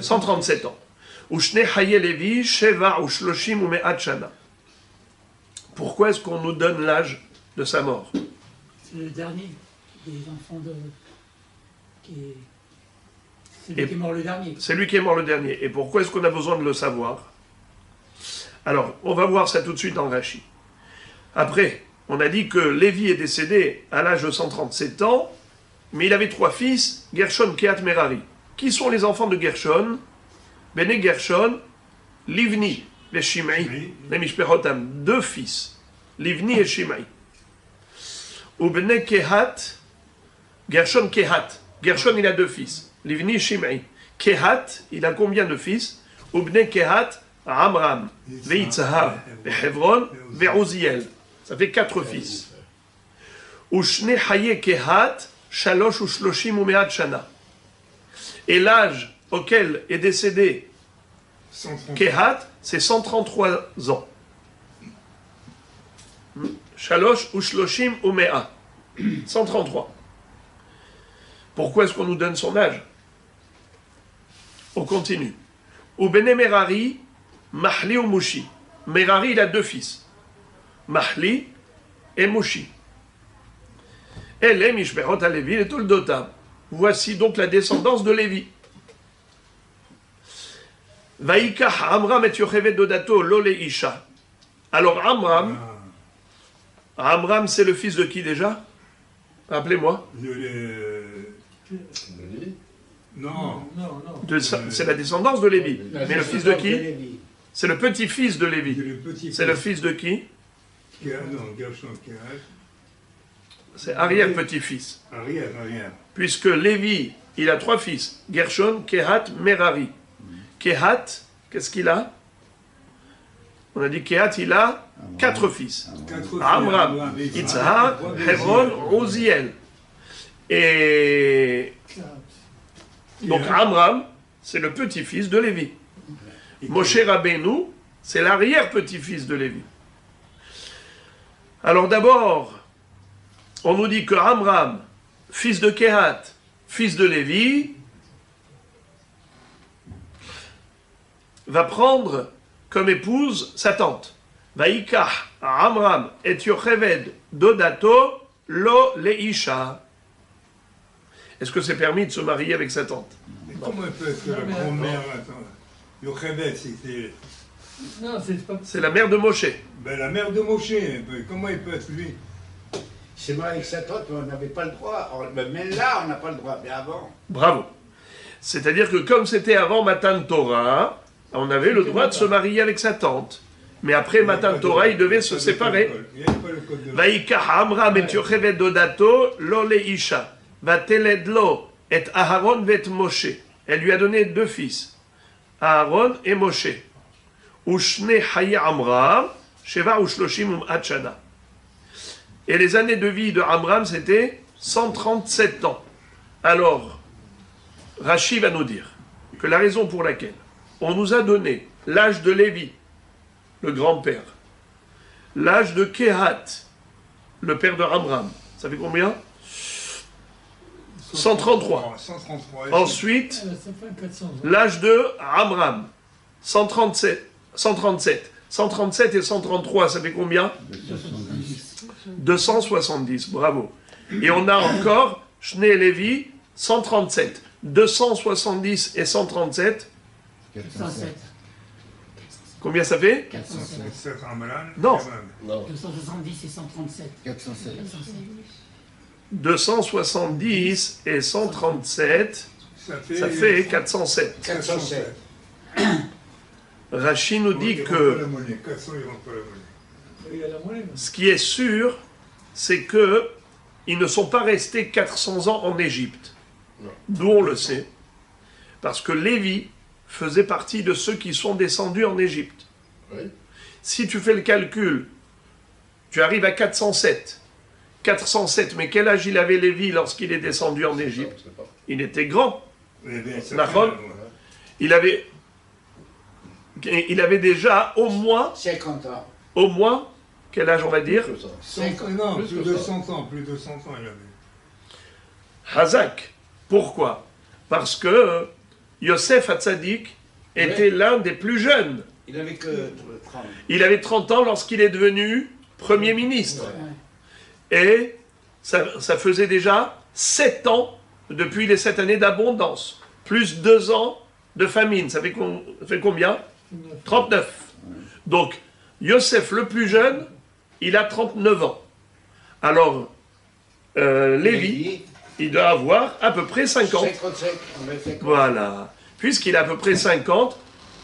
137 ans. Pourquoi est-ce qu'on nous donne l'âge de sa mort? C'est le dernier des enfants de... C'est lui qui est mort le dernier. C'est lui qui est mort le dernier. Et pourquoi est-ce qu'on a besoin de le savoir? Alors, on va voir ça tout de suite dans Rashi. Après, on a dit que Lévi est décédé à l'âge de 137 ans, mais il avait 3 fils, Gershon, Kehat, Merari. Qui sont les enfants de Gershon? Bene Gershon, Livni et Shimei, les Mishpechotam, 2 fils, Livni et Shimei. Ou Bene Kehat, Gershon Kehat. Gershon, il a 2 fils, Livni et Shimei. Kehat, il a combien de fils? Ou Bene Kehat, Amram, Veitzahar, Hevron, Uziel. Ça fait 4 fils. Ou Shne Haye Kehat, Shalosh ou Shloshim ou Mehat Shana. Et l'âge auquel est décédé Kehat, c'est 133 ans. Shalosh ou Shloshim ou Mea. 133. Pourquoi est-ce qu'on nous donne son âge? On continue. Ou Bene Merari, Mahli ou Mushi. Merari, il a 2 fils. Mahli et Mushi. Elle est Mishperot à Lévi et Toldotam. Voici donc la descendance de Lévi. Vaikach Amram et Yocheved Dodato Lole Isha. Alors Amram, c'est le fils de qui déjà? Rappelez-moi. Non. C'est la descendance de Lévi. Mais le fils de qui? C'est le petit-fils de Lévi. C'est le fils de qui? Non, Gershon, Kehat. C'est arrière-petit-fils. Arrière. Puisque Lévi, il a 3 fils. Gershon, Kehat, Merari. Kehat, qu'est-ce qu'il a? On a dit Kehat, il a 4 fils. Amram, Yitzhak, Hevron, Uziel. Et donc Amram, c'est le petit-fils de Lévi. Moshe Rabbeinu, c'est l'arrière-petit-fils de Lévi. Alors d'abord, on nous dit que Amram, fils de Kehat, fils de Lévi, va prendre comme épouse sa tante. Vaikach Amram et Yocheved Dodato lo leisha. Est-ce que c'est permis de se marier avec sa tante? Mais comment elle peut être la grand-mère? Yocheved, c'était... Non, c'est pas... C'est la mère de Moshe. Ben, la mère de Moshe, comment il peut être lui? C'est vrai, avec sa tante, on n'avait pas le droit. Mais là, on n'a pas le droit, mais avant. Bravo. C'est-à-dire que comme c'était avant Matan Torah, on avait le droit de se marier avec sa tante. Mais après Matan Torah, il devait se séparer. Vaikach Amram et Yocheved Dodato lo leisha. Vateled lo et Aharon vet Moshe. Elle lui a donné 2 fils, Aaron et Moshe. Ushne Haye Amram, Sheva Ushloshim Hachana. Et les années de vie de Amram, c'était 137 ans. Alors, Rashi va nous dire que la raison pour laquelle on nous a donné l'âge de Lévi, le grand-père, l'âge de Kehat, le père de Amram, ça fait combien? 133. 133. Ensuite, Ça fait 400 ans. l'âge de Amram, 137. 137 et 133, ça fait combien? 270, bravo. Et on a encore Shne et Lévi, 137. 270 et 137. 107. Combien ça fait? 407. C'est Amran. Non. Non. 270 et 137. 407. 407. 270 et 137, ça fait 407. 407. Rachid nous dit Il rentre que pas la monnaie. 400, il rentre pas la monnaie. Il y a la monnaie. ce qui est sûr, c'est que ils ne sont pas restés 400 ans en Égypte. Non. D'où on le sait. Parce que Lévi faisait partie de ceux qui sont descendus en Égypte. Oui. Si tu fais le calcul, tu arrives à 407. 407, mais quel âge il avait Lévi lorsqu'il est descendu en Égypte? Je sais pas. Il était grand. Il y avait un certain Nahon. nombre. Il avait déjà au moins, 50 ans. quel âge on va dire? Que ça. 100, non, Plus plus que de ça. 100 ans, plus de 100 ans il avait. Hazak. Pourquoi? Parce que Yosef Hatzadik était l'un des plus jeunes. Il avait que 30. Il avait 30 ans lorsqu'il est devenu Premier ministre. Et ça faisait déjà 7 ans depuis les 7 années d'abondance. Plus 2 ans de famine. Ça fait combien? 39. Donc, Yosef le plus jeune, il a 39 ans. Alors, Lévi, il doit avoir à peu près 50. 57. On avait 50. Voilà. Puisqu'il a à peu près 50,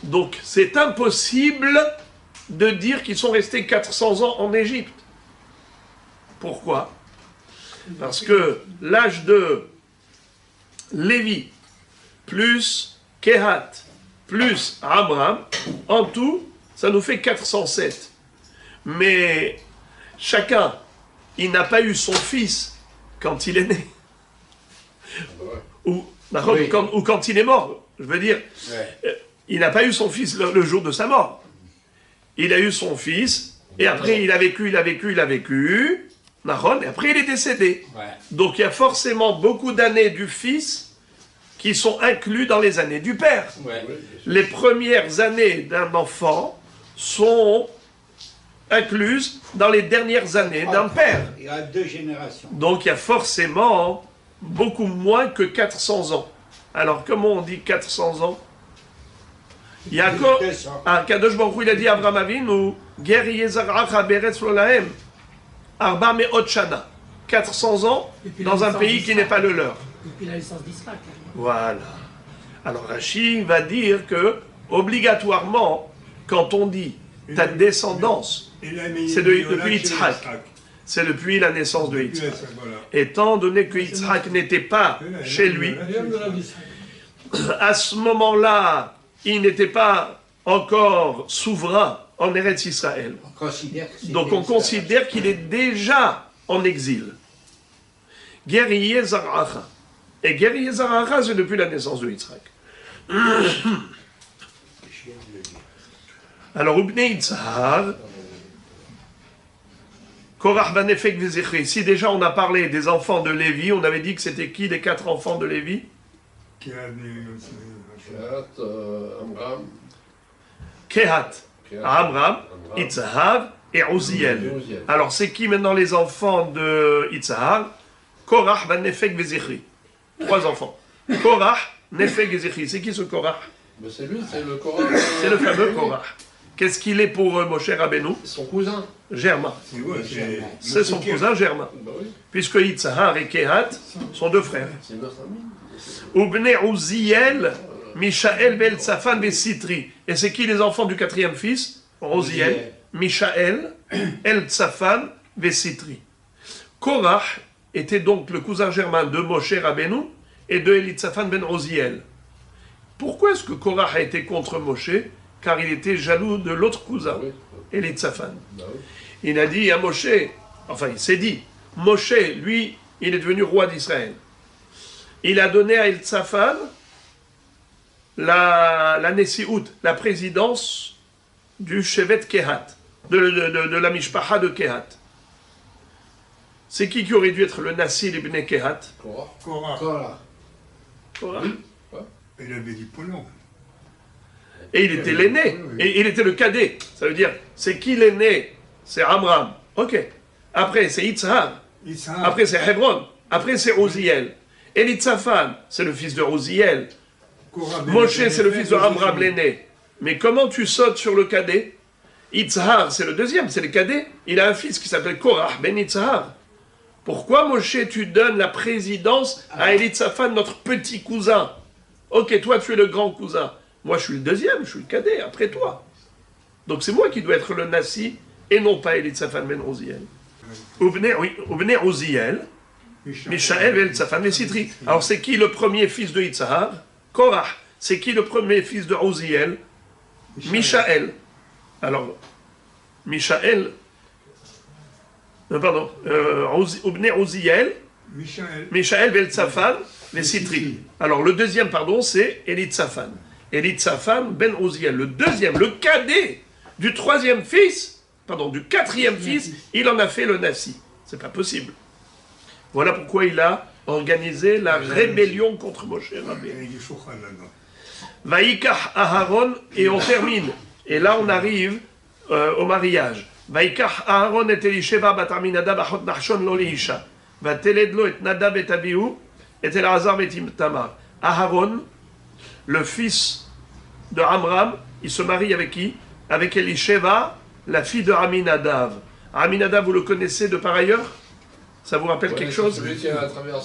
donc c'est impossible de dire qu'ils sont restés 400 ans en Égypte. Pourquoi? Parce que l'âge de Lévi plus Kehat plus Amram, en tout, ça nous fait 407. Mais chacun, il n'a pas eu son fils quand il est né. Ou quand il est mort. Je veux dire, Ouais. il n'a pas eu son fils le jour de sa mort. Il a eu son fils, et après il a vécu, Nahon, et après il est décédé. Ouais. Donc il y a forcément beaucoup d'années du fils qui sont inclus dans les années du père. Ouais. Les premières années d'un enfant sont incluses dans les dernières années d'un père. Il y a 2 générations. Donc il y a forcément beaucoup moins que 400 ans. Alors comment on dit 400 ans? Yaakov, 200. Kadosh Baruch Hu, il a dit à Abraham Avinu, Ger yezarach beretz lo lahem, arba me'ot shana. 400 ans dans un pays qui n'est pas le leur. Depuis la naissance d'Israël. Voilà. Alors Rachid va dire que, obligatoirement, quand on dit ta descendance, c'est depuis Yitzhak. C'est depuis la naissance de Yitzhak. Voilà. Étant donné que Yitzhak n'était pas chez lui, Rien de la vie. à ce moment-là, il n'était pas encore souverain en Eretz Israël. On considère que c'est Donc on considère qu'il est déjà en exil. Guerrier Zaracha. Et Guerrier Zaracha, c'est depuis la naissance de Yitzhak. Alors, Ubnei Yitzhar, Korach Banefek Vezechri. Si déjà on a parlé des enfants de Lévi, on avait dit que c'était qui les 4 enfants de Lévi? Qui a des... Kehat, Amram. Kehat, Kehat, Amram, Yitzhar et Uziel. Uziel. Alors, c'est qui maintenant les enfants de Yitzhar? Korach Banefek Vezechri. 3 enfants. Korach, Nefek Vezechri. C'est qui ce Korach? Mais c'est lui, c'est le Korah. C'est le fameux Korach. Qu'est-ce qu'il est pour Moshe Rabbeinu? Son cousin. Germain. C'est C'est son cousin Germain. Bah oui, Puisque Yitzhar et Kehat sont 2 frères. c'est notre ami. Ubne Uziel, Mishaël, Beltsafan, Besitri. Et c'est qui les enfants du 4e fils? Uziel, Mishaël, Eltsafan, Besitri. Korach était donc le cousin germain de Moshe Rabbeinu et de Elitzaphan ben Uziel. Pourquoi est-ce que Korach a été contre Moshe? Car il était jaloux de l'autre cousin, Oui. Elitzaphan. Bah oui. Il a dit à Moshe, enfin il s'est dit, Moshe, lui, il est devenu roi d'Israël. Il a donné à Elitzaphan la Nessihout, la présidence du Shevet Kehat, de la Mishpacha de Kehat. C'est qui aurait dû être le Nassi ibn Kehat? Korah. Korach. Korah. Korach. Il avait dit Polon. Et il était l'aîné, et il était le cadet. Ça veut dire, c'est qui l'aîné? C'est Amram. Ok. Après, c'est Yitzhar. Après, c'est Hebron. Après, c'est Uziel. Elitzaphan, c'est le fils de Uziel. Moshe, c'est le fils de Amram l'aîné. mais comment tu sautes sur le cadet? Yitzhar, c'est le deuxième, c'est le cadet. Il a un fils qui s'appelle Korah ben Yitzhar. Pourquoi, Moshe, tu donnes la présidence à Elitzaphan, notre petit cousin? Ok, toi, tu es le grand cousin. Moi, je suis le deuxième, je suis le cadet, après toi. Donc, c'est moi qui dois être le Nassi, et non pas Elitzaphan ben Oziel. Ouvner Oziel, Mishaël et Elitzaphan ben Sitri. Alors, c'est qui le premier fils de Yitzhar? Korah. C'est qui le premier fils de Oziel? Mishaël. Alors, Mishaël... pardon, Obné Oziel, Mishaël Beltsafan, les Citri. Alors le deuxième, pardon, c'est Elitzaphan. Elitzaphan ben Oziel, le deuxième, le cadet du troisième fils, pardon, du quatrième fils, il en a fait le Nassi. C'est pas possible. Voilà pourquoi il a organisé la rébellion contre Moshe Rabbeinu. Vaïkach Aharon, et on termine. Et là on arrive au mariage. ויקח אהרון את אלישבע בת עמינדב אחות נחשון לו לאישה ותלד לו את נדב את אביהו את אלעזר ואת תמר. Aharon, le fils de Amram, il se marie avec qui? Avec Elisheva, la fille de Aminadav. Aminadav, vous le connaissez de par ailleurs? Ça vous rappelle quelque chose?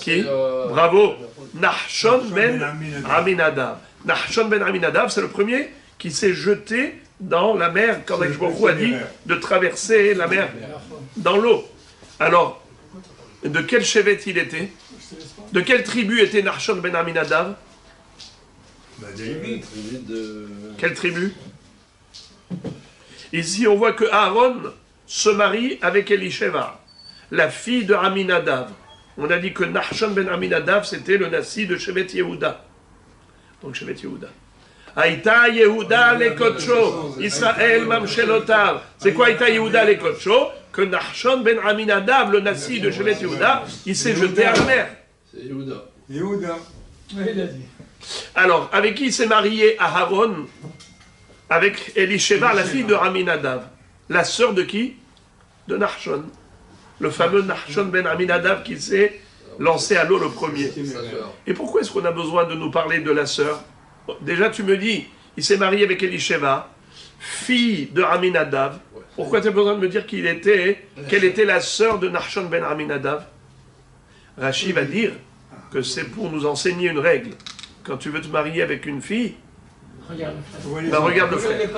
Qui? Bravo. Nahshon ben Aminadav. Nahshon ben Aminadav, c'est le premier qui s'est jeté dans la mer, quand Akadosh Baruch Hu a dit de traverser la mer dans l'eau. Alors, de quel chevet il était? De quelle tribu était Nahshon ben Aminadav? Quelle tribu? Ici, on voit que Aaron se marie avec Elisheva, la fille de Aminadav. On a dit que Nahshon ben Aminadav, c'était le Nassi de Shevet Yehuda. Donc Shevet Yehuda. Aïta Yehuda le Kodsho, Israël Mamshelotav. C'est quoi Aïta Yehuda le Kodsho? Que Nahshon ben Aminadav, le Nassi de Shevet Yehuda, il s'est jeté à la mer. C'est Yehuda. Yehuda. Oui, il a dit. Alors, avec qui il s'est marié Aharon? Avec Elisheva, la fille de Aminadav. La sœur de qui? De Nahshon. Le fameux Nahshon ben Aminadav qui s'est lancé à l'eau le premier. Et pourquoi est-ce qu'on a besoin de nous parler de la sœur? Déjà, tu me dis, il s'est marié avec Elisheva, fille de Aminadav. Pourquoi tu as besoin de me dire qu'elle était la sœur de Nahshon ben Aminadav? Rashi va dire que c'est pour nous enseigner une règle. Quand tu veux te marier avec une fille, regarde le frère.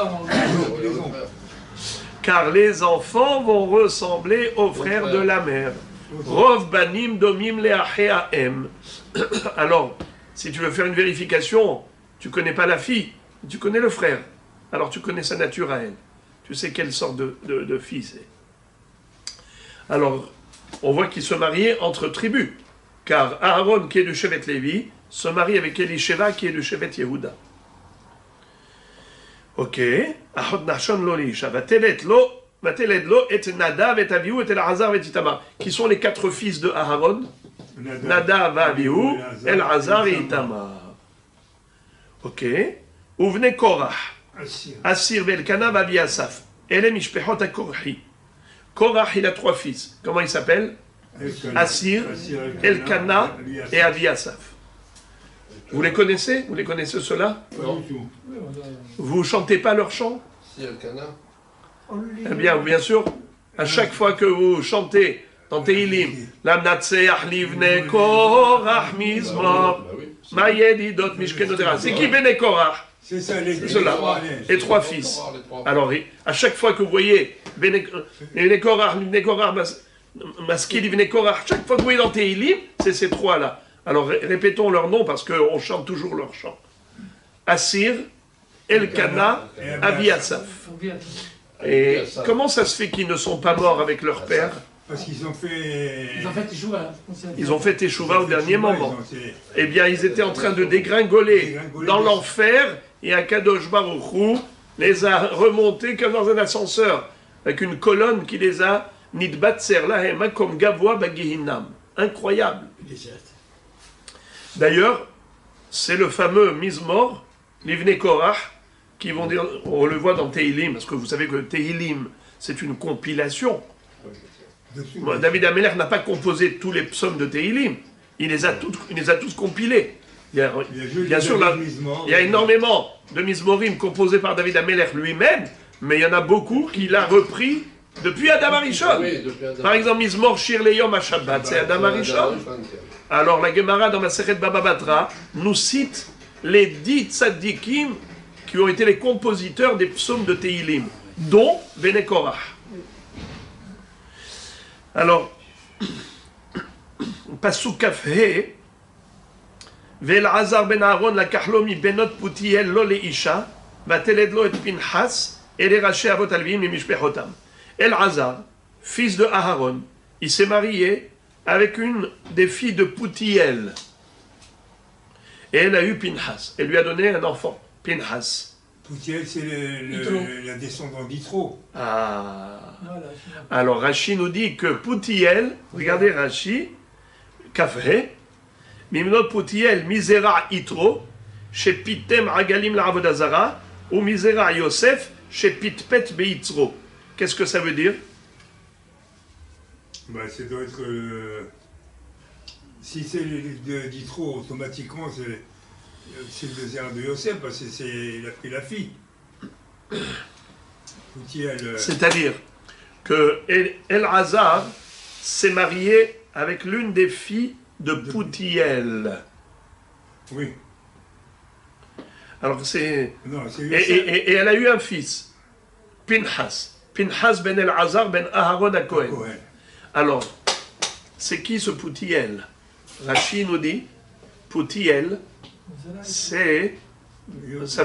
Car les enfants vont ressembler aux frères de la mère. Rov banim domim leacheahem. Alors, si tu veux faire une vérification, tu connais pas la fille, tu connais le frère. Alors tu connais sa nature à elle. Tu sais quelle sorte de fille c'est. Alors, on voit qu'ils se mariaient entre tribus. Car Aaron, qui est du Shevet Lévi, se marie avec Elisheva, qui est du Shevet Yehuda. Ok. Ahod Nahshon lo liisha. Vateled lo et Nadav et Avihu et Elazar et Itamar. Qui sont les quatre fils de Aaron? Nadav, Avihu, Elazar et Itamar. Ok. Ouvne Korah. Assir Velkana Vavi Asaf. Ele Mishpechot HaKorhi. Korah, il a trois fils. Comment il s'appelle? Assir, Elkana et Avi Asaf. Vous les connaissez? Vous les connaissez ceux-là? Vous chantez pas leur chant? Si, Elkana. Eh bien, bien sûr, à chaque fois que vous chantez dans Tehilim, la Natseach Livne Korah Mizmor, Mayedidot Mishkenodera. C'est qui Bene Korah? C'est ça, ceux-là, les trois fils. Alors, à chaque fois que vous voyez Bene Korah, Livne Korah, Maski Livne Korah, chaque fois que vous voyez dans Tehilim, c'est ces trois-là. Alors, répétons leurs noms parce qu'on chante toujours leur chant. Assir, Elkana, Avi Asaf. Et comment ça se fait qu'ils ne sont pas morts avec leur père? Parce qu'ils ont fait... Ils ont fait Teshuvah au dernier moment. Eh bien, ils étaient en train de dégringoler dans l'enfer et Akadosh Baruch Hu les a remontés comme dans un ascenseur, avec une colonne qui les a nidbatser lahema comme gavoa bagihinam. Incroyable. D'ailleurs, c'est le fameux Mizmor, Livne Korah, qui vont dire, on le voit dans Tehilim, parce que vous savez que Tehilim, c'est une compilation. David Ameller n'a pas composé tous les psaumes de Tehilim, il les a tous compilés. bien sûr, il y a énormément de Mizmorim composés par David Amelech lui-même, mais il y en a beaucoup qu'il a repris depuis Adam Arishon. Oui, depuis Adam. Par exemple, Mizmor Shir Leyom HaShabbat, c'est Adam Arishon. Alors la Gemara dans Masechet Baba Batra nous cite les 10 tzaddikim qui ont été les compositeurs des psaumes de Tehilim, dont Bnei Korach. Alors, Pasuk Kaf He, Ve'elazar ben Aaron לקח לו מבנות פותיאל לא לאישה, ותלד לו את פנחס, אלה ראשי אבות הלוויים למשפחותם. Elazar, fils de Aaron, il s'est marié avec une des filles de Poutiel. Et elle a eu Pinhas. Elle lui a donné un enfant, Pinhas. Poutiel, c'est la descendante d'Itro. Ah. Voilà. Alors Rashi nous dit que Poutiel, regardez Rashi, Kafre, Mimnot Poutiel, Misera Itro, chez Pitem Agalim la Avodazara, ou Misera Yosef, chez Pitpet Beitzro. Qu'est-ce que ça veut dire? Bah, ça doit être. Si c'est d'Itro, automatiquement, c'est le désert de Yosef, parce que il a pris la fille. Poutiel. C'est-à-dire que Elazar s'est marié avec l'une des filles de Poutiel. Oui. Alors c'est. Non, c'est Et elle a eu un fils, Pinhas. Pinhas ben Elazar ben Aharon à Cohen. Alors, c'est qui ce Poutiel? Rashi nous dit, Poutiel, ça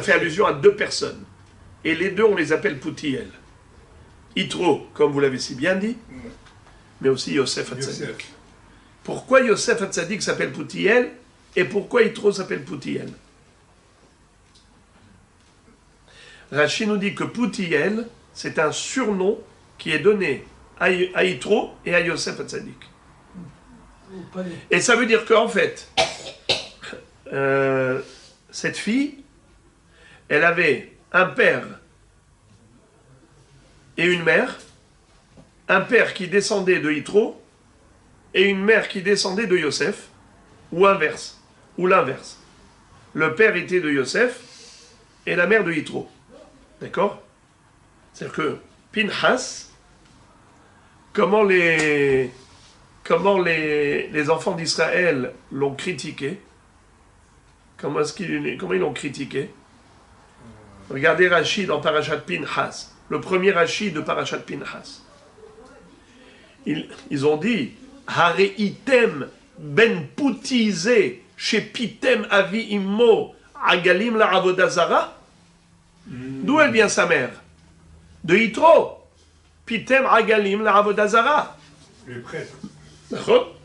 fait allusion à deux personnes. Et les deux, on les appelle Poutiel. Yitro, comme vous l'avez si bien dit, mais aussi Yosef Hatzadik. Pourquoi Yosef Hatzadik s'appelle Poutiel et pourquoi Yitro s'appelle Poutiel? Rashi nous dit que Poutiel, c'est un surnom qui est donné à Yitro et à Yosef Hatzadik. Et ça veut dire qu'en fait, cette fille, elle avait un père et une mère, un père qui descendait de Yitro et une mère qui descendait de Yosef, ou inverse, ou l'inverse. Le père était de Yosef et la mère de Yitro. D'accord? C'est-à-dire que Pinhas, comment les enfants d'Israël l'ont critiqué? Comment ils l'ont critiqué? Regardez Rashi dans Parashat Pinhas, le premier Rashi de Parashat Pinhas. Ils ont dit Hareitem ben Poutizé chez Pitem avi immo agalim la avodazara. D'où elle vient sa mère? De Yitro. Pitem agalim la avodazara. Le prêtre.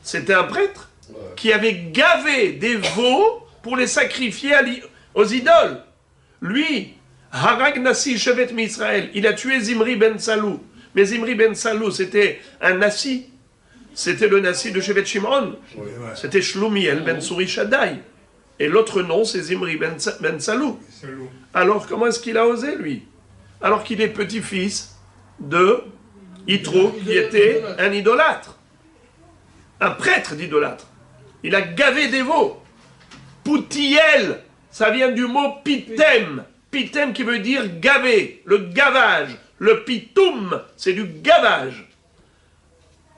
C'était un prêtre qui avait gavé des veaux pour les sacrifier aux idoles. Lui, Harag Nassi Shevet Misraël, il a tué Zimri ben Salou. Mais Zimri ben Salou, c'était un Nassi. C'était le Nassi de Shevet Shimon. C'était Shlumiel ben Suri Shaddai. Et l'autre nom, c'est Zimri ben Salou. Alors, comment est-ce qu'il a osé, lui? Alors qu'il est petit-fils de Yitro, qui était un idolâtre. Un prêtre d'idolâtre. Il a gavé des veaux. Poutiel, ça vient du mot pitem. Pitem qui veut dire gaver, le gavage. Le pitoum, c'est du gavage.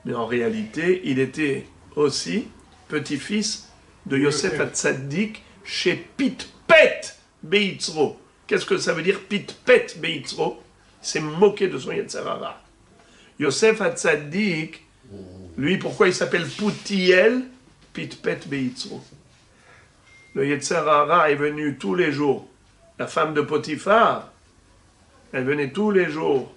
Mais en réalité, il était aussi petit-fils de Yosef Hatzadik chez Pitpet Beitzro. Qu'est-ce que ça veut dire Pitpet Beitzro? C'est moqué de son Yetzer Hara. Yosef Hatzadik, lui, pourquoi il s'appelle Poutiel? Pitpet Beitzro. Le Yetzer Hara est venu tous les jours. La femme de Potiphar, elle venait tous les jours.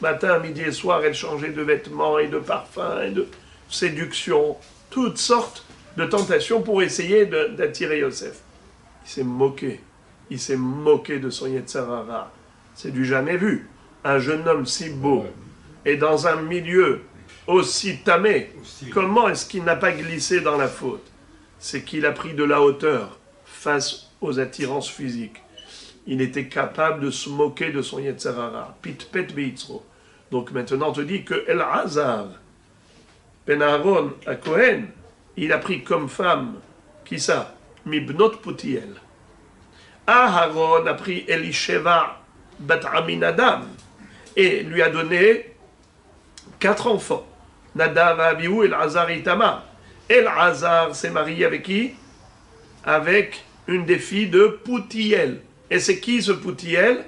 Matin, midi et soir, elle changeait de vêtements et de parfums et de séduction. Toutes sortes de tentations pour essayer d'attirer Yosef. Il s'est moqué. Il s'est moqué de son Yetzer Hara. C'est du jamais vu. Un jeune homme si beau et dans un milieu aussi tamé. Comment est-ce qu'il n'a pas glissé dans la faute? C'est qu'il a pris de la hauteur face aux attirances physiques. Il était capable de se moquer de son Yetzer Hara. Pitpet Beitzro. Donc maintenant on te dit que Elazar, Ben Aaron à Cohen, il a pris comme femme, qui ça? mibnot Putiel. Aharon a pris Elisheva bat Aminadav et lui a donné 4 enfants. Nadav, Abihu, Elazar et Itamar. Elazar s'est marié avec qui? Avec une des filles de Putiel. Et c'est qui ce Putiel?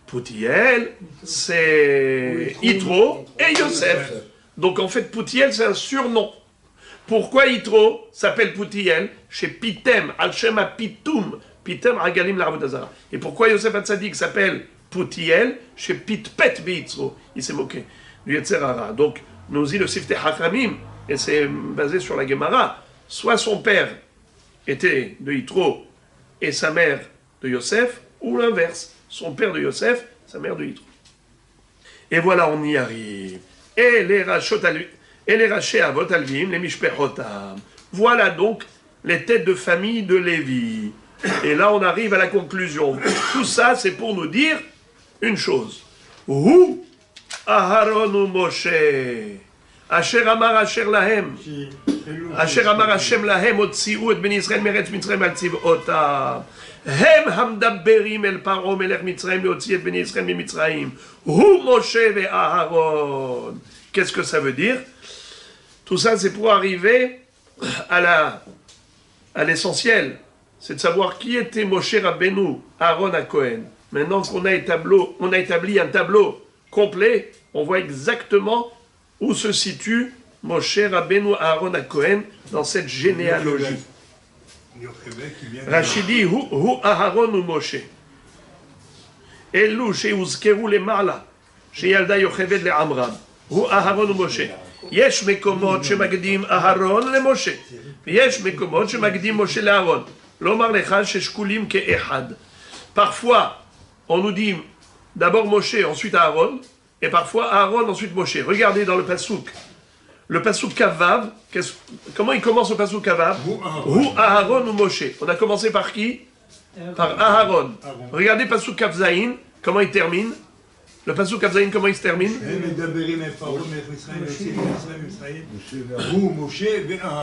Putiel, c'est Yitro et Yosef. Donc en fait, Putiel, c'est un surnom. Pourquoi Yitro s'appelle Putiel? Chez Pitem, Al-Shema Pitum, Pitem Agalim l'Arabotazara. Et pourquoi Yosef Hatzadik s'appelle Putiel? Chez Pitpet Beitzro. Il s'est moqué du Yetzerara. Donc, nous dit le Sifteh Hakamim, et c'est basé sur la Gemara, soit son père était de Yitro et sa mère de Yosef, ou l'inverse, son père de Yosef, sa mère de Yitro. Et voilà, on y arrive. Et les rachés avot alvim, les mishpechotam. Voilà donc les têtes de famille de Lévi. Et là, on arrive à la conclusion. Tout ça, c'est pour nous dire une chose. Hu Aharon ou Moshe. Asher amar asher lahem. Asher amar Hashem lahem otziu et ben Yisrael meretz Mitzrayim al tziv'otam. הם המדברים אל פרעה מלך מצרים להוציא את בני ישראל ממצרים הוא משה ואהרון. Qu'est-ce que ça veut dire? Tout ça c'est pour arriver à l'essentiel, c'est de savoir qui était Moshe Rabbeinu, Aaron à Cohen. Maintenant qu'on a établi un tableau complet, on voit exactement où se situe Moshe Rabbeinu, Aaron à Cohen dans cette généalogie. Rachidi, hu Aharon ou Moshe. Elu sheuzkeru lemala, sheyalda yocheved le'amram. Hu Aharon ou Moshe. Yesh mekomot shemagdim Aharon le-Moshe. Yesh mekomot shemagdim Moshe le-Aaron. Lomar lecha sheshkulim ke'echad. Parfois, on nous dit d'abord Moshe, ensuite Aaron, et parfois Aaron, ensuite Moshe. Regardez dans le Passouk. Le Passouk Kavav, comment il commence le Passouk Kavav? Hu Aharon ou Moshe. On a commencé par qui? Par Aharon. Regardez Passouk Kavzaïn, comment il termine? Le Passouk Kavzaïn, comment il se termine?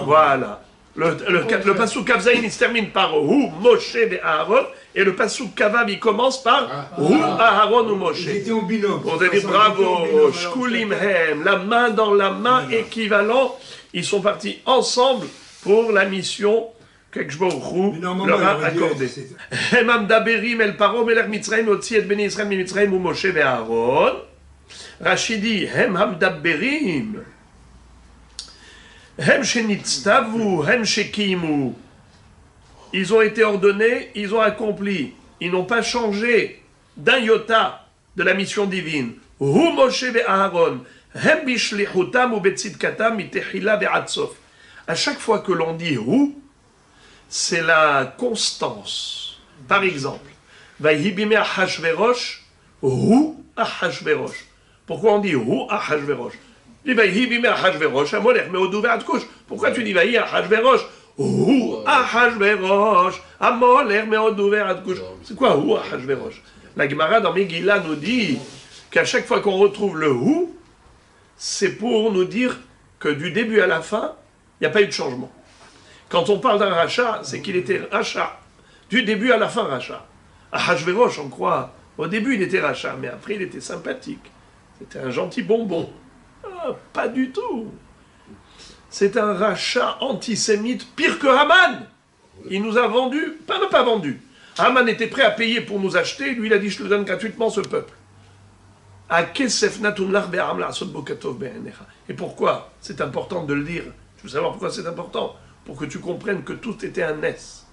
Voilà. Le Passouk Kavzaïn, il se termine par Hu Moshe et Aharon, et le Passouk Kavav, il commence par Hu Aharon ou Moshe. Ils étaient en binôme. On a dit bravo, Shkulim Hem, la main dans la main, équivalent. Ils sont partis ensemble pour la mission qu'Ekshbohu leur a accordée. Hem Amdaberim El Paro Melech Mitzrayim Otzi et Beni Israël Mitzrayim ou Moshe et Aaron. Rachidi Hem Amdaberim. Hem Shenitztavu, Hem Shekimu. Ils ont été ordonnés, ils ont accompli. Ils n'ont pas changé d'un iota de la mission divine. Hu Moshe et Aaron. Hem bishlichutam ou betzidkatam mitechila ve'atsof. À chaque fois que l'on dit Hu, c'est la constance. Par exemple, Vayhi bimei Achashverosh, Hu Achashverosh. Pourquoi on dit Hu Achashverosh? Vayhi bimei Achashverosh, Amolech me'odou ve'atkush. Pourquoi tu dis Vayhi Achashverosh? Hu Achashverosh, Amolech me'odou ve'atkush. C'est quoi Hu Achashverosh? La Gemara dans Megillah nous dit qu'à chaque fois qu'on retrouve le Hu, c'est pour nous dire que du début à la fin, il n'y a pas eu de changement. Quand on parle d'un rachat, c'est qu'il était rachat. Du début à la fin, rachat. Ahashverosh, on croit, au début il était rachat, mais après il était sympathique. C'était un gentil bonbon. Ah, pas du tout. C'est un rachat antisémite pire que Haman. Il nous a vendu, pas vendu. Haman était prêt à payer pour nous acheter, lui il a dit je te donne gratuitement ce peuple. Et pourquoi c'est important de le dire? Tu veux savoir pourquoi c'est important? Pour que tu comprennes que tout était un Nes.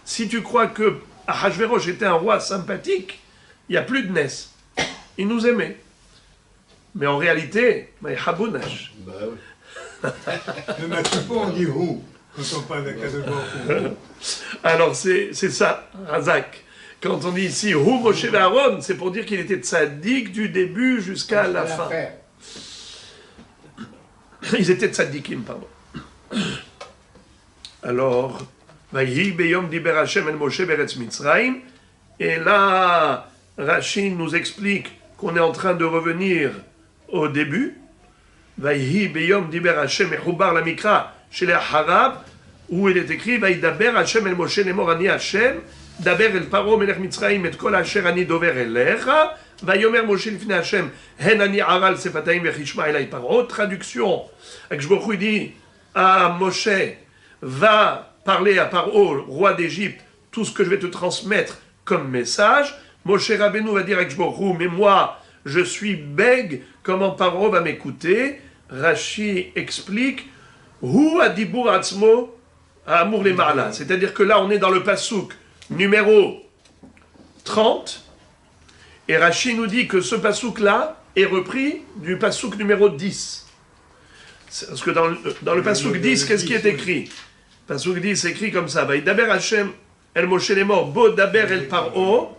Si tu crois que Ahashverosh était un roi sympathique, il n'y a plus de Nes. Il nous aimait. Mais en réalité, Habounash. Même à Tchoupo, on dit Hu, quand on parle de Kadosh. Alors c'est ça, Razak. Quand on dit ici Hu Moshe et Aaron, c'est pour dire qu'il était tzaddik du début jusqu'à la fin. Ils étaient tzaddikim, pardon. Alors, Vayhi beyom diber Hashem el Moshe beretz Mitzrayim. Et là, Rashi nous explique qu'on est en train de revenir au début. Vayhi beyom diber Hashem et Hubar la Mikra chez les Harab. où il est écrit Vaïdaber Hashem el Moshe lemor ani Hashem, daber el Paro melech Mitzrayim et kol asher ani dover elecha, vayomer Moshe lifnei Hashem, hen ani aral sefataim vechishma elai Paro. Traduction, Akadosh Baruch Hu dit à Moshe, va parler à Paro, roi d'Égypte, tout ce que je vais te transmettre comme message. Moshe Rabbeinu va dire à Akadosh Baruch Hu, mais moi, je suis bègue, comment Paro va m'écouter? Rashi explique, Hu adibur atzmo Amour les Marla. C'est-à-dire que là, on est dans le pasouk numéro 30, et Rashi nous dit que ce pasouk-là est repris du pasouk numéro 10. Parce que dans le pasouk 10, qu'est-ce qui est écrit? Pasouk 10 écrit comme ça, Vaïdaber Hashem el Moshe lemor, bo daber el Paro,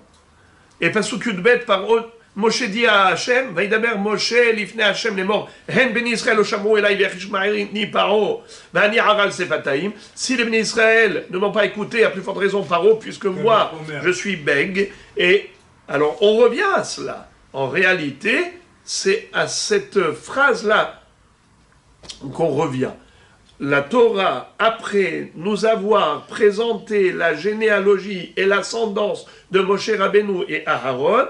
et pasouk yudbet Paro, Moshe dit à Hachem, Vaïdaber Moshe lifnei Hachem lemor, hen ben Israël oshamru elai vechishma'i ni Paro, vani aral sefataim. Si les ben Israël ne m'ont pas écouté, à plus forte raison Paro, puisque moi je suis bègue. Et alors on revient à cela. En réalité, c'est à cette phrase-là qu'on revient. La Torah, après nous avoir présenté la généalogie et l'ascendance de Moshe Rabbeinu et Aharon,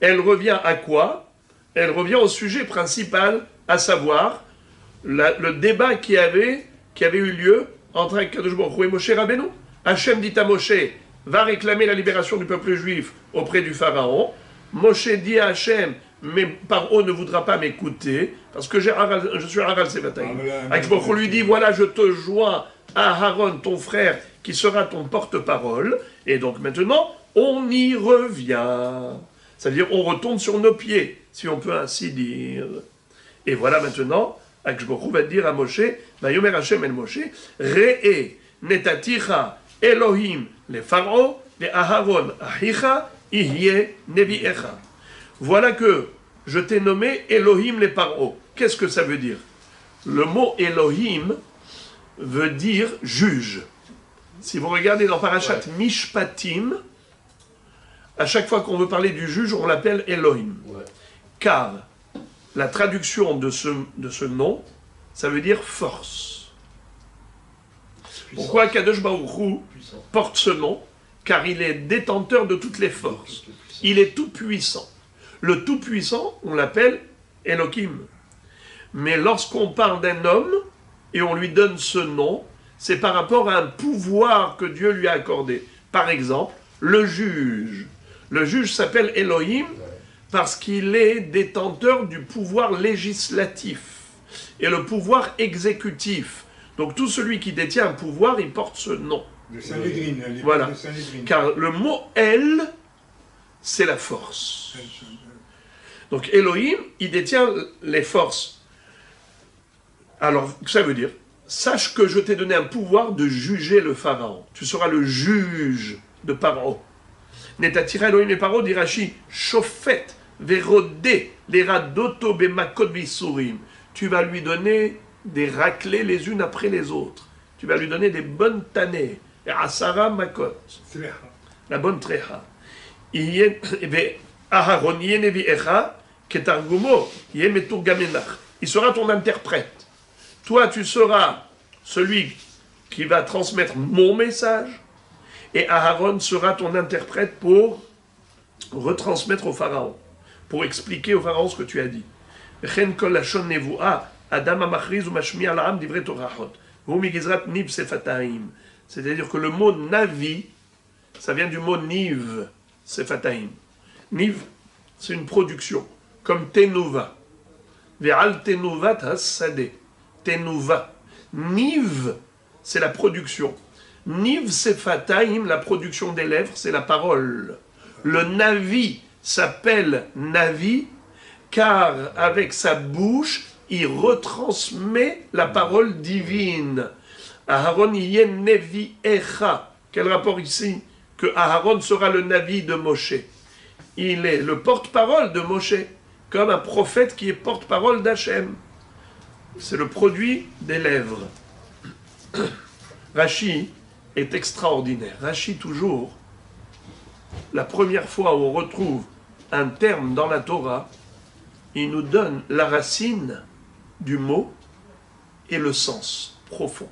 elle revient à quoi? Elle revient au sujet principal, à savoir le débat qui avait eu lieu entre Akadosh Baruch Hu et Moshe Rabbeinu. Hachem dit à Moshe, va réclamer la libération du peuple juif auprès du Pharaon. Moshe dit à Hachem, mais Paro ne voudra pas m'écouter, parce que je suis Aral Sevatayim. Akadosh Baruch Hu lui dit, voilà, je te joins à Aaron, ton frère, qui sera ton porte-parole, et donc maintenant, on y revient. Ça veut dire on retourne sur nos pieds, si on peut ainsi dire. Et voilà maintenant, Akadosh Baruch Hu va dire à Moshe, Vayomer Hashem el Moshe, Re'e netaticha Elohim le Pharaon, le Aharon ahicha, ihye nevi'echa. Voilà que je t'ai nommé Elohim le Paro. Qu'est-ce que ça veut dire? Le mot Elohim veut dire juge. Si vous regardez dans Parashat Mishpatim, à chaque fois qu'on veut parler du juge, on l'appelle Elohim. Ouais. Car la traduction de ce nom, ça veut dire force. Puissance. Pourquoi Kadosh Baruch Hu porte ce nom? Car il est détenteur de toutes les forces. Il est tout puissant. Le tout puissant, on l'appelle Elohim. Mais lorsqu'on parle d'un homme et on lui donne ce nom, c'est par rapport à un pouvoir que Dieu lui a accordé. Par exemple, le juge. Le juge s'appelle Elohim parce qu'il est détenteur du pouvoir législatif et le pouvoir exécutif. Donc tout celui qui détient un pouvoir, il porte ce nom. Le Sanhédrin. Voilà. Car le mot El, c'est la force. Donc Elohim, il détient les forces. Alors, ça veut dire, sache que je t'ai donné un pouvoir de juger le Pharaon. Tu seras le juge de Pharaon. Netatira Elohim et Paro, dit Rashi, Shofet, Verodé, les radoto bemakot visurim. Tu vas lui donner des raclées les unes après les autres. Tu vas lui donner des bonnes tannées. Et Asara makot. La bonne trecha. Aharon yenevi echa, ketargumo, yemetur gamenach. Il sera ton interprète. Toi, tu seras celui qui va transmettre mon message. Et Aharon sera ton interprète pour retransmettre au Pharaon, pour expliquer au Pharaon ce que tu as dit. C'est-à-dire que le mot Navi, ça vient du mot Niv, Sefataim. Niv, c'est une production, comme Tenuva. Ve'al Tenuvat Hasadeh. Tenuva. Niv, c'est la production. Niv Sefataim, la production des lèvres, c'est la parole. Le Navi s'appelle Navi, car avec sa bouche, il retransmet la parole divine. Aharon yen nevi echa. Quel rapport ici? Que Aharon sera le Navi de Moshe. Il est le porte-parole de Moshe, comme un prophète qui est porte-parole d'Hachem. C'est le produit des lèvres. Rashi est extraordinaire. Rashi, toujours, la première fois où on retrouve un terme dans la Torah, il nous donne la racine du mot et le sens profond.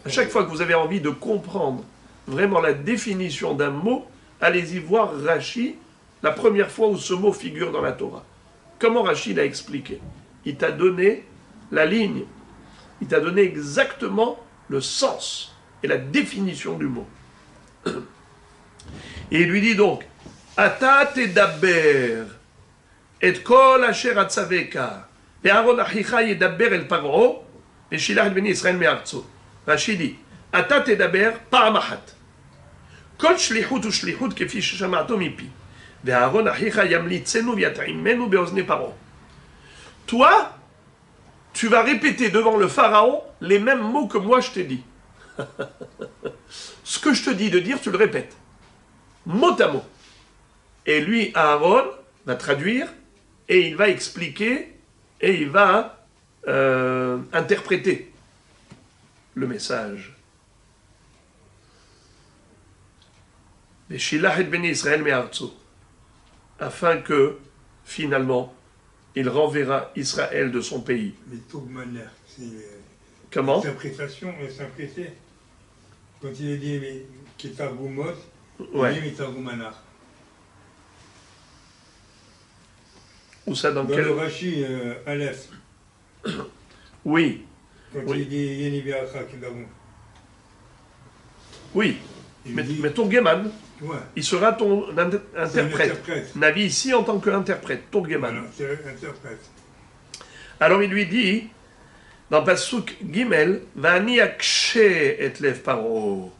À chaque fois que vous avez envie de comprendre vraiment la définition d'un mot, allez-y voir Rashi, la première fois où ce mot figure dans la Torah. Comment Rashi l'a expliqué? Il t'a donné la ligne, il t'a donné exactement le sens et la définition du mot. Et il lui dit donc, Ata tedaber et kol asher atzaveka ve'aron achicha yedaber el paro ve'shilach el bnei Israël me'artzo. Rashi dit, Ata tedaber פעם אחת. כל שליחות ושליחות כפי ששמעתו מפי. ואהרון אחיך ימליצנו ויטעימנו באוזני פרעה. Toi, tu vas répéter devant le pharaon les mêmes mots que moi je t'ai dit. Ce que je te dis de dire, tu le répètes. Mot à mot. Et lui, Aaron, va traduire et il va expliquer et il va interpréter le message. Veshilach et Bnei Israël me'artzo, afin que, finalement, il renverra Israël de son pays. Mais Tougmaner, c'est Comment? l'interprétation, s'imprêter. Quand il est dit Ketargumot, Ouais. il dit Ketargumanar. Ou ça dans Dans quel... le Rashi, Aleph, Oui, quand Oui. il dit Yeni Be'acha Kedargum. oui. Il Mais, dit, mais ton Geman, ouais, il sera ton c'est un interprète. interprète. Navi ici en tant qu'interprète, ton Geman. Voilà, c'est un interprète. Alors il lui dit, dans Pasuk Gimel, Vani akshe et lev paro.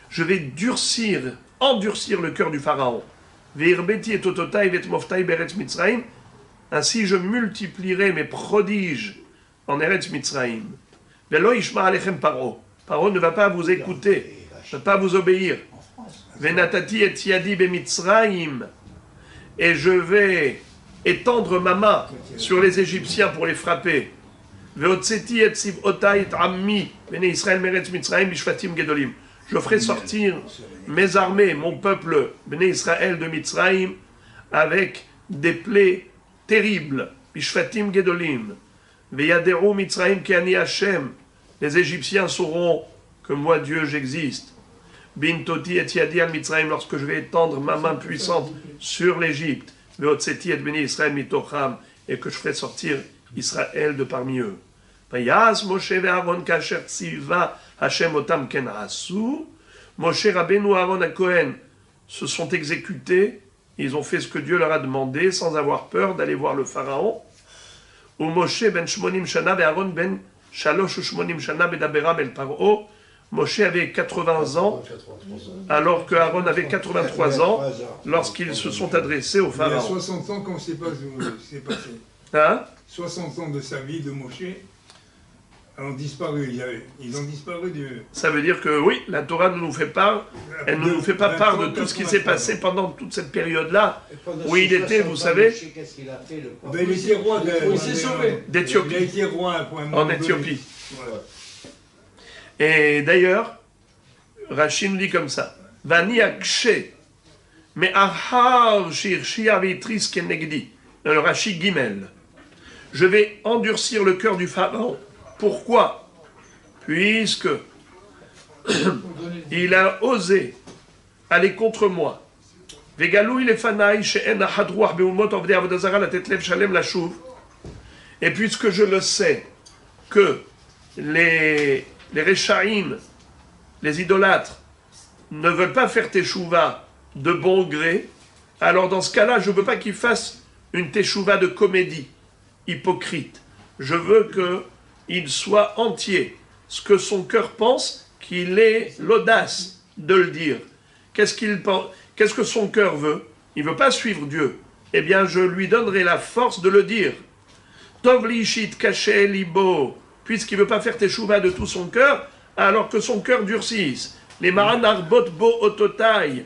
Je vais endurcir le cœur du pharaon. Veirbeti et ototai vet moftai beretz Mitzraim. Ainsi je multiplierai mes prodiges en Eretz Mitzraim. Velo ishma alechem paro. Paro ne va pas vous écouter, ne va pas vous obéir. Venatati et yadi bemitzraim. Et je vais étendre ma main sur les Égyptiens pour les frapper. Veotseti et sivotai et ammi bnei Israël meretz Mitzraim bishvatim gedolim. Je ferai sortir mes armées, mon peuple, bnei Israël de Mitzraim, avec des plaies terribles. Bishvatim gedolim. Veyaderu Mitzraim ki ani Hashem. Les Égyptiens sauront que moi, Dieu, j'existe. Bintoti et yadi al Mitzraim, lorsque je vais étendre ma main puissante sur l'Égypte. Veotseti et bnei Israël mitocham, et que je ferai sortir Israël de parmi eux. Vayas Moshe ve'Aaron kasher tziva Hashem otam ken asu. Moshe Rabbeinu Aaron et Cohen se sont exécutés. Ils ont fait ce que Dieu leur a demandé sans avoir peur d'aller voir le pharaon. Ou Moshe ben shmonim shana ve'Aaron ben shalosh ushmonim shana bedabera bel paro. Moshe avait 80 ans, alors que Aaron avait 83 ans lorsqu'ils se sont adressés au Il a pharaon. 60 ans quand c'est passé. Hein? 60 ans de sa vie de Moshe ont disparu. Ils ont disparu du... Ça veut dire que oui, la Torah ne nous fait pas, elle ne nous fait pas part de tout ce qui s'est passé pendant toute cette période-là. où il était, vous savez, Qu'est-ce qu'il a fait, le pauvre? Ben, il était roi Il s'est sauvé. d'Éthiopie. Il a été roi à un point En Éthiopie. Voilà. Et d'ailleurs, Rashi nous dit comme ça, Vani akshe, mais ahar shir shia vitris kenegdi, dans le Rashi Gimel, je vais endurcir le cœur du pharaon. Pourquoi? Puisque il a osé aller contre moi. Vegalou il est fanaï she'en ahad ruach beumot ovdei avodah zara latet lev shalem lashuv. Et puisque je le sais que les Réchaïm, les idolâtres, ne veulent pas faire teshuva de bon gré, alors dans ce cas-là, je ne veux pas qu'ils fassent une teshuva de comédie, hypocrite. Je veux qu'il soit entier. Ce que son cœur pense, qu'il ait l'audace de le dire. Qu'est-ce que son cœur veut? Il ne veut pas suivre Dieu. Eh bien, je lui donnerai la force de le dire. Tov lishit kaché libo. Puisqu'il ne veut pas faire teshuva de tout son cœur, alors que son cœur durcisse. Les maranarbot bo ototai,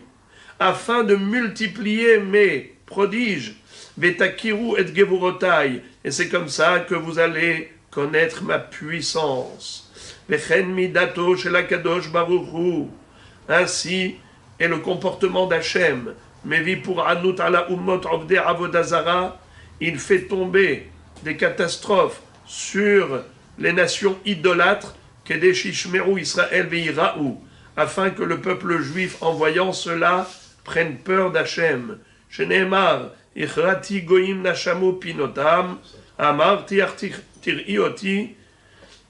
afin de multiplier mes prodiges. Vetakiru et gevurotai. Et c'est comme ça que vous allez connaître ma puissance. Vechen midato shel hakadosh baruch hu. Ainsi est le comportement d'Hachem. Mevi pour anut ala umot ovdei avodah zara. Il fait tomber des catastrophes sur les nations idolâtres Kedesh Ishmeru Israël ve'iraou, afin que le peuple juif, en voyant cela, prenne peur d'Hachem. Sheneemar, Ichrati goyim nashamu pinotam, Amar tir'ioti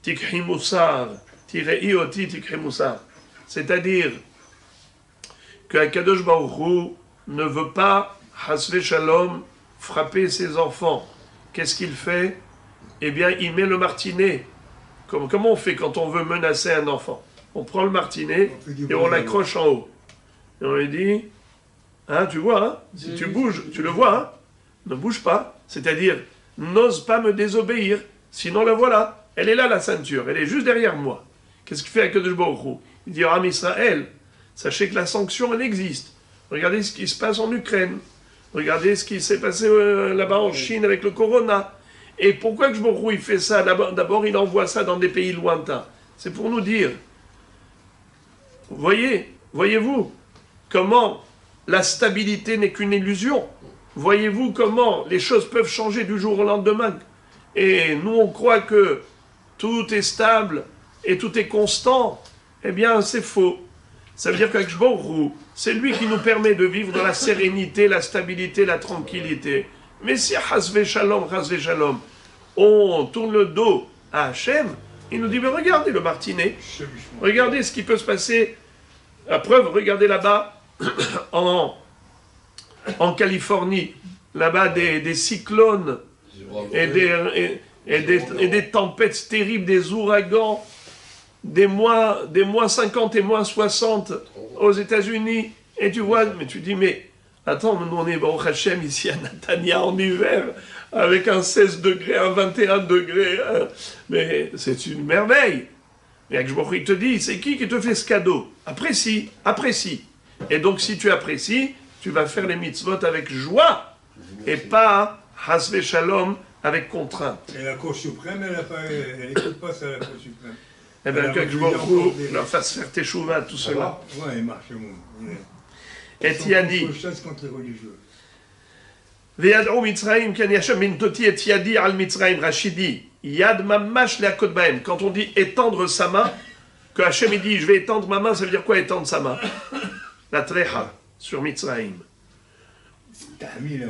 tikhi musar. Tir'ioti tikhi musar. C'est-à-dire que Kadosh Baruch Hu ne veut pas, Hasve Shalom, frapper ses enfants. Qu'est-ce qu'il fait? Eh bien, il met le martinet. Comment on fait quand on veut menacer un enfant? On prend le martinet et on l'accroche en haut. Et on lui dit, hein, tu vois, hein, si tu bouges, tu le vois, hein, ne bouge pas. C'est-à-dire, n'ose pas me désobéir, sinon la voilà. Elle est là, la ceinture, elle est juste derrière moi. Qu'est-ce qu'il fait avec Kadosh Baruch Hu? Il dit, Ram Israël, sachez que la sanction, elle existe. Regardez ce qui se passe en Ukraine. Regardez ce qui s'est passé là-bas en Chine avec le corona. Et pourquoi que Baruch Hu, il fait ça? D'abord, il envoie ça dans des pays lointains. C'est pour nous dire, voyez-vous comment la stabilité n'est qu'une illusion. Voyez-vous comment les choses peuvent changer du jour au lendemain. Et nous, on croit que tout est stable et tout est constant. Eh bien, c'est faux. Ça veut dire qu'avec Baruch Hu, c'est lui qui nous permet de vivre dans la sérénité, la stabilité, la tranquillité. Mais si Hasve Shalom, on tourne le dos à Hachem, il nous dit, mais regardez le martinet, regardez ce qui peut se passer. La preuve, regardez là-bas, en Californie, là-bas des cyclones et des tempêtes terribles, des ouragans, des moins 50 et moins 60 aux États-Unis. Et tu vois, mais tu dis, mais attends, nous on est au Hachem ici à Natania en hiver, avec un 16 degrés, un 21 degrés, mais c'est une merveille. Et il te dit, c'est qui te fait ce cadeau? Apprécie. Et donc si tu apprécies, tu vas faire les mitzvot avec joie, et pas hasve shalom avec contrainte. Et la Cour suprême, elle n'écoute pas ça, la Cour suprême. Eh bien, que leur fasse faire teshuva, tout cela. Ouais, il marche, bon. Et tu as dit, chasse contre les religieux. Ve'yad'u Mitzrayim ken yashem min toti et yadi al Mitzrayim, Rachidi, yad mamash le'akod bahem. Quand on dit étendre sa main, que Hachem il dit, je vais étendre ma main, ça veut dire quoi étendre sa main? La trecha, sur Mitzrayim. T'as mis là.